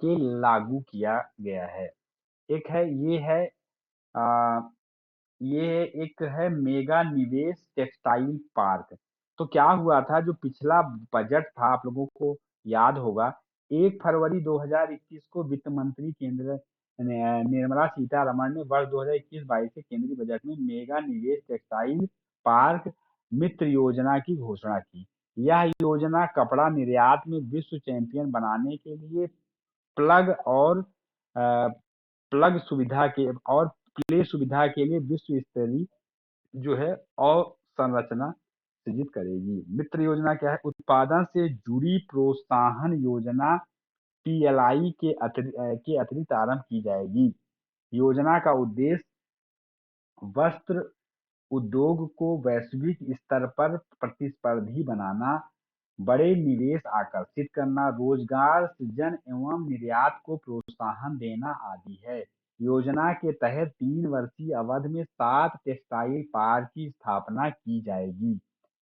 के लागू किया गया है। एक है ये है अ, ये एक है मेगा निवेश टेक्सटाइल पार्क। तो क्या हुआ था, जो पिछला बजट था आप लोगों को याद होगा, 1 फरवरी 2021 को वित्त मंत्री केंद्र निर्मला सीतारमण ने वर्ष 2021-22 के केंद्रीय बजट में मेगा निवेश टेक्सटाइल पार्क मित्र योजना की घोषणा की। यह योजना कपड़ा निर्यात में विश्व चैंपियन बनाने के लिए प्लग और अ, प्लग सुविधा के और प्ले सुविधा के लिए विश्व स्तरीय जो है अवसंरचना सृजित करेगी। मित्र योजना क्या है? उत्पादन से जुड़ी प्रोत्साहन योजना पीएलआई के अतिरिक्त आरंभ की जाएगी। योजना का उद्देश्य वस्त्र उद्योग को वैश्विक स्तर पर प्रतिस्पर्धी बनाना, बड़े निवेश आकर्षित करना, रोजगार सृजन एवं निर्यात को प्रोत्साहन देना आदि है। योजना के तहत 3 वर्षीय अवधि में 7 टेक्सटाइल पार्क की स्थापना की जाएगी।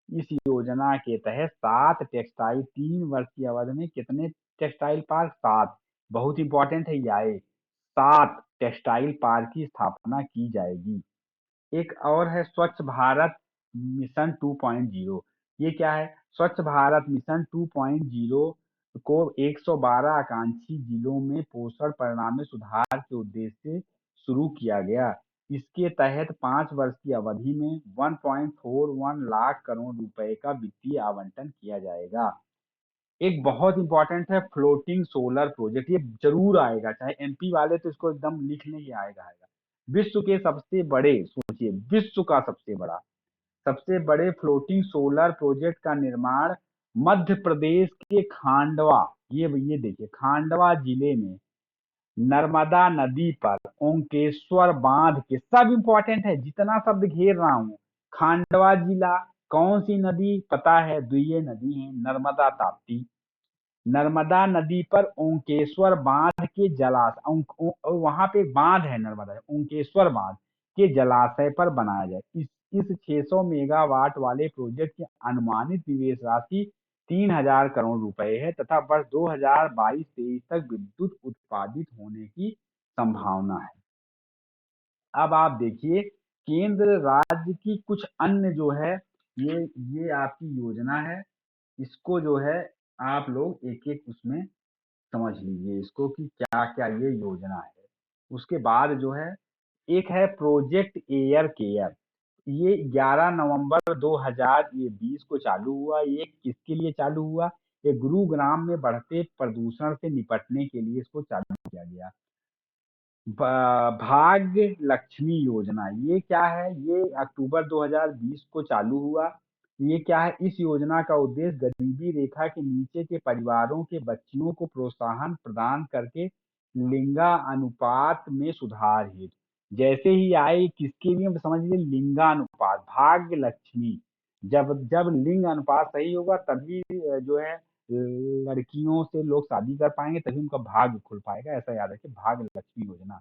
इस योजना के तहत 7 टेक्सटाइल 3 वर्षीय अवधि में कितने टेक्सटाइल पार्क? 7। बहुत इंपॉर्टेंट है ये आए। 7 टेक्सटाइल पार्क की स्थापना की जाएगी। एक और है स्वच्छ भारत मिशन 2.0। ये क्या है? स्वच्छ भारत मिशन 2.0 को 112 आकांक्षी जिलों में पोषण परिणाम में सुधार के उद्देश्य से शुरू किया गया। इसके तहत 5 वर्ष की अवधि में 1.41 लाख करोड़ रुपए का वित्तीय आवंटन किया जाएगा। एक बहुत इंपॉर्टेंट है फ्लोटिंग सोलर प्रोजेक्ट, ये जरूर आएगा, चाहे एमपी वाले तो इसको एकदम लिख लें, ये आएगा आएगा। विश्व के सबसे बड़े, सोचिए, विश्व का सबसे बड़े फ्लोटिंग सोलर प्रोजेक्ट का निर्माण मध्य प्रदेश के खांडवा, ये देखिए, खांडवा जिले में नर्मदा नदी पर ओंकेश्वर बांध के, सब इंपॉर्टेंट है, जितना शब्द घेर रहा हूं। खांडवा जिला, कौन सी नदी पता है? द्वितीय नदी है नर्मदा ताप्ती। नर्मदा नदी पर ओंकेश्वर बांध के जलाशय, वहां पे एक बांध है नर्मदा, ओंकेश्वर बांध के जलाशय पर बनाया जाए। इस 600 मेगावाट वाले प्रोजेक्ट की अनुमानित निवेश राशि 3000 करोड़ रुपए है तथा वर्ष 2022-23 तक विद्युत उत्पादित होने की संभावना है। अब आप देखिए, केंद्र राज्य की कुछ अन्य जो है, ये आपकी योजना है। इसको जो है आप लोग एक एक उसमें समझ लीजिए इसको कि क्या क्या ये योजना है। उसके बाद जो है, एक है प्रोजेक्ट एयर केयर। ये 11 नवंबर 2020 को चालू हुआ। ये किसके लिए चालू हुआ? ये गुरुग्राम में बढ़ते प्रदूषण से निपटने के लिए इसको चालू किया गया। भाग्य लक्ष्मी योजना, ये क्या है? ये अक्टूबर 2020 को चालू हुआ। ये क्या है? इस योजना का उद्देश्य गरीबी रेखा के नीचे के परिवारों के बच्चियों को प्रोत्साहन प्रदान करके लिंगानुपात में सुधार हेतु, जैसे ही आए किसके लिए समझ लीजिए, लिंगानुपात, भाग्य लक्ष्मी। जब जब लिंग अनुपात सही होगा तभी जो है लड़कियों से लोग शादी कर पाएंगे, तभी उनका भाग्य खुल पाएगा। ऐसा याद रखिए, भाग्य लक्ष्मी योजना।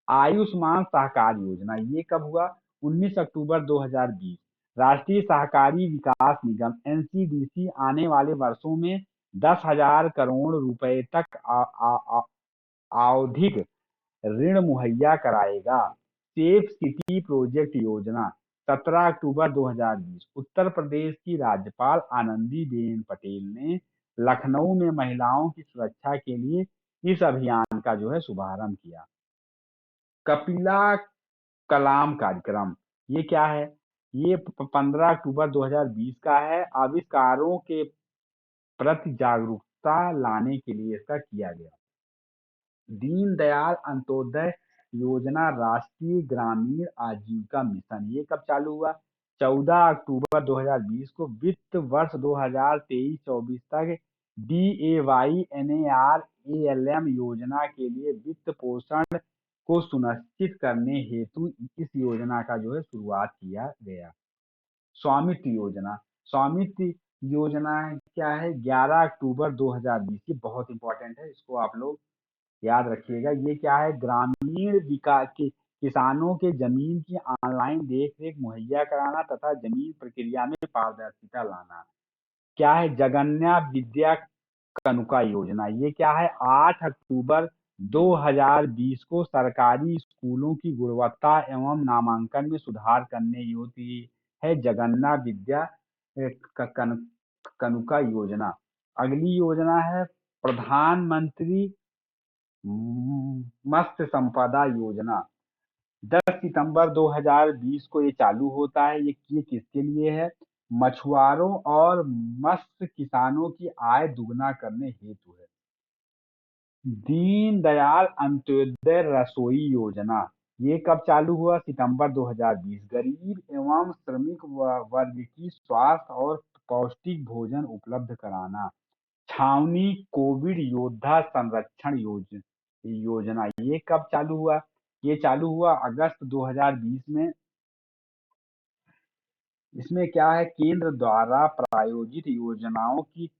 आयुष्मान सहकार योजना, ये कब हुआ? 19 अक्टूबर 2020। राष्ट्रीय सहकारी विकास निगम एनसीडीसी आने वाले वर्षों में 10,000 करोड़ रुपए तक आवधिक ऋण मुहैया कराएगा। सेफ सिटी प्रोजेक्ट योजना, 17 अक्टूबर 2020। उत्तर प्रदेश की राज्यपाल आनंदीबेन पटेल ने लखनऊ में महिलाओं की सुरक्षा के लिए इस अभियान का जो है शुभारंभ किया। कपिला कलाम कार्यक्रम, ये क्या है? ये 15 अक्टूबर 2020 का है। आविष्कारों के प्रति जागरूकता लाने के लिए इसका किया गया। दीनदयाल अंत्योदय योजना, राष्ट्रीय ग्रामीण आजीविका मिशन, ये कब चालू हुआ? 14 अक्टूबर 2020 को। वित्त वर्ष 2023-24 तक DAYNARALM योजना के लिए वित्त पोषण को सुनिश्चित करने हेतु इस योजना का जो है शुरुआत किया गया। स्वामित्व योजना, स्वामित्व योजना क्या है? 11 अक्टूबर 2020 की, बहुत इंपॉर्टेंट है, इसको आप लोग याद रखिएगा। ये क्या है? ग्रामीण विकास के किसानों के जमीन की ऑनलाइन देख रेख मुहैया कराना तथा जमीन प्रक्रिया में पारदर्शिता लाना। क्या है? जगन्या विद्या कनुका योजना। ये क्या है? 8 अक्टूबर 2020 को सरकारी स्कूलों की गुणवत्ता एवं नामांकन में सुधार करने योजना है जगन्ना विद्या कनुका योजना। अगली योजना है प्रधानमंत्री मत्स्य संपदा योजना। 10 सितंबर 2020 को ये चालू होता है। ये किसके लिए है? मछुआरों और मत्स्य किसानों की आय दुगना करने हेतु है। दीनदयाल अंत्योदय रसोई योजना। ये कब चालू हुआ? सितंबर 2020। गरीब एवं श्रमिक वर्ग की स्वास्थ्य और पौष्टिक भोजन उपलब्ध कराना। छावनी कोविड योद्धा संरक्षण योजना। ये कब चालू हुआ? ये चालू हुआ अगस्त 2020 में। इसमें क्या है? केंद्र द्वारा प्रायोजित योजनाओं की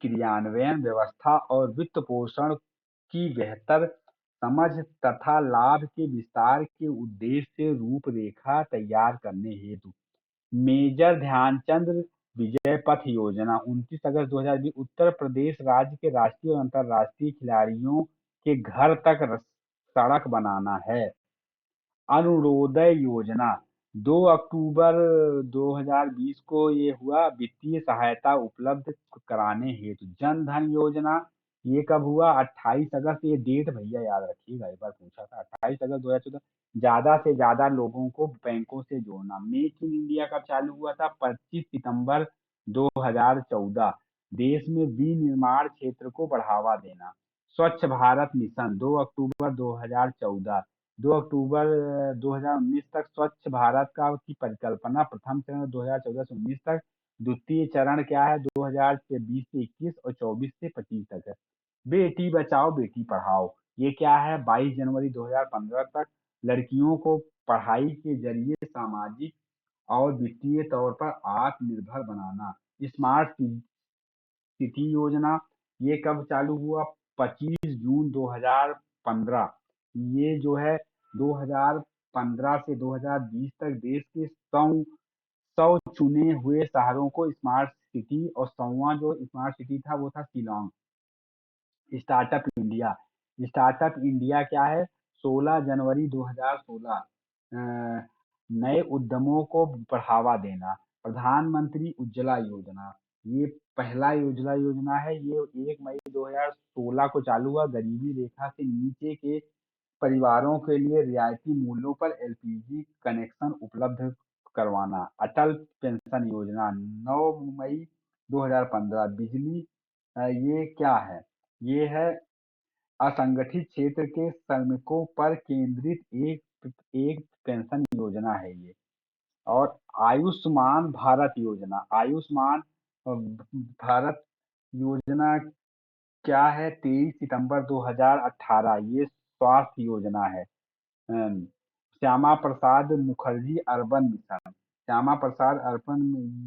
क्रियान्वयन व्यवस्था और वित्त पोषण की बेहतर समझ तथा लाभ के विस्तार के उद्देश्य से रूपरेखा तैयार करने हेतु मेजर ध्यानचंद विजय पथ योजना। 29 अगस्त 2020 उत्तर प्रदेश राज्य के राष्ट्रीय और अंतर्राष्ट्रीय खिलाड़ियों के घर तक सड़क बनाना है। अरुणोदय योजना। 2 अक्टूबर 2020 को ये हुआ वित्तीय सहायता उपलब्ध कराने हेतु। जन धन योजना। ये कब हुआ? 28 अगस्त। ये डेट भैया याद रखिएगा, एक बार पूछा था। 28 अगस्त 2014। ज्यादा से ज्यादा लोगों को बैंकों से जोड़ना। मेक इन इंडिया कब चालू हुआ था? 25 सितंबर 2014। देश में विनिर्माण क्षेत्र को बढ़ावा देना। स्वच्छ भारत मिशन। 2 अक्टूबर 2014। 2 अक्टूबर 2019 तक स्वच्छ भारत का की परिकल्पना। प्रथम चरण 2014 से 19 तक। द्वितीय चरण क्या है? 2020 से 21 और 24 से 25 तक है। बेटी बचाओ बेटी पढ़ाओ। ये क्या है? 22 जनवरी 2015 तक। लड़कियों को पढ़ाई के जरिए सामाजिक और वित्तीय तौर पर आत्मनिर्भर बनाना। स्मार्ट सिटी योजना। ये कब चालू हुआ? 25 जून 2015। ये जो है 2015 से 2020 तक देश के 100 चुने हुए शहरों को स्मार्ट सिटी, और 100वां जो स्मार्ट सिटी था वो था Shillong. Startup India. Startup India क्या है? 16 जनवरी 2016। नए उद्यमों को बढ़ावा देना। प्रधानमंत्री उज्ज्वला योजना। ये पहला उज्ज्वला योजना है। ये 1 मई 2016 को चालू हुआ। गरीबी रेखा से नीचे के परिवारों के लिए रियायती मूल्यों पर एलपीजी कनेक्शन उपलब्ध करवाना। अटल पेंशन योजना। 9 मई 2015। बिजली। ये क्या है? ये है असंगठित क्षेत्र के श्रमिकों पर केंद्रित एक एक पेंशन योजना है ये। और आयुष्मान भारत योजना। आयुष्मान भारत योजना क्या है? 23 सितंबर 2018। ये स्वास्थ्य योजना है। Shyama Prasad Mukherjee urban mission. Shyama Prasad urban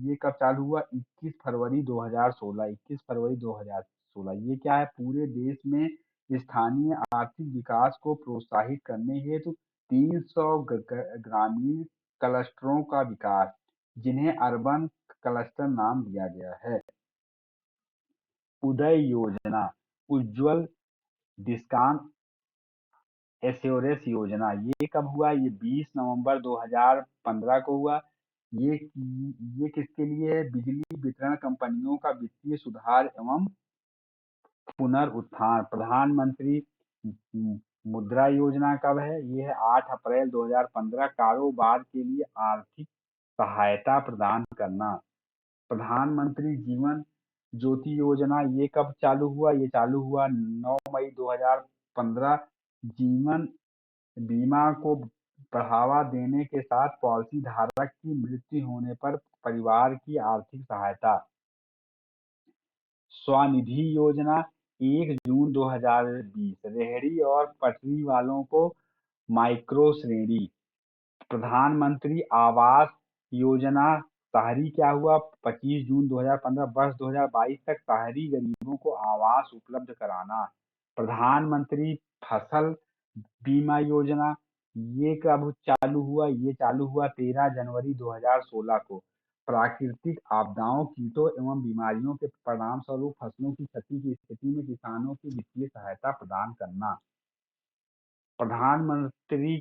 ये कब चालू हुआ? 21 फरवरी 2016। 21 फरवरी 2016। ये क्या है? पूरे देश में स्थानीय आर्थिक विकास को प्रोत्साहित करने हेतु 300 ग्रामीण क्लस्टरों का विकास, जिन्हें अर्बन क्लस्टर नाम दिया गया है। उदय योजना। उज्ज्वल डिस्काउंट एश्योरेंस योजना। ये कब हुआ? ये 20 नवंबर 2015 को हुआ। ये किसके लिए है? बिजली वितरण कंपनियों का वित्तीय सुधार एवं पुनरुत्थान। प्रधानमंत्री मुद्रा योजना कब है? ये है 8 अप्रैल 2015। कारोबार के लिए आर्थिक सहायता प्रदान करना। प्रधानमंत्री जीवन ज्योति योजना। ये कब चालू हुआ? ये चालू हुआ 9 मई 2015। जीवन बीमा को बढ़ावा देने के साथ पॉलिसी धारक की मृत्यु होने पर परिवार की आर्थिक सहायता। स्वनिधि योजना। 1 जून 2020। रेहड़ी और पटरी वालों को माइक्रो श्रेणी। प्रधानमंत्री आवास योजना शहरी क्या हुआ? 25 जून 2015। वर्ष 2022 तक शहरी गरीबों को आवास उपलब्ध कराना। प्रधानमंत्री फसल बीमा योजना। ये कब चालू हुआ? ये चालू हुआ 13 जनवरी 2016 को। प्राकृतिक आपदाओं, कीटों एवं बीमारियों के परिणामस्वरूप फसलों की क्षति की स्थिति में किसानों की वित्तीय सहायता प्रदान करना। प्रधानमंत्री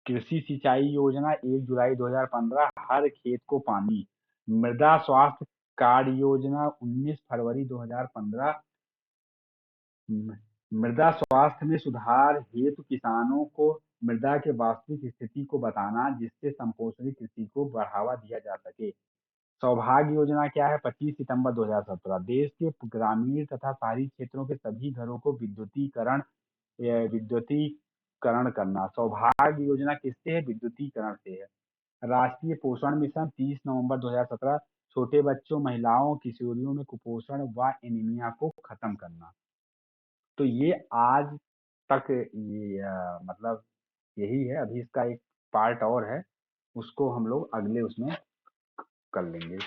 कृषि सिंचाई योजना 1 जुलाई 2015, हर खेत को पानी। मृदा स्वास्थ्य कार्ड योजना 19 फरवरी 2015, मृदा स्वास्थ्य में सुधार हेतु किसानों को मृदा के वास्तविक स्थिति को बताना, जिससे संपोषणी कृषि को बढ़ावा दिया जा सके। सौभाग्य योजना क्या है? 25 सितंबर 2017, देश के ग्रामीण तथा शहरी क्षेत्रों के सभी घरों को विद्युतीकरण करना। सौभाग्य योजना किससे है? विद्युतीकरण से है। राष्ट्रीय पोषण मिशन 30 नवंबर 2017, छोटे बच्चों, महिलाओं, किशोरियों में कुपोषण व एनीमिया को खत्म करना। तो ये आज तक ये मतलब यही है। अभी इसका एक पार्ट और है, उसको हम लोग अगले उसमें कर लेंगे।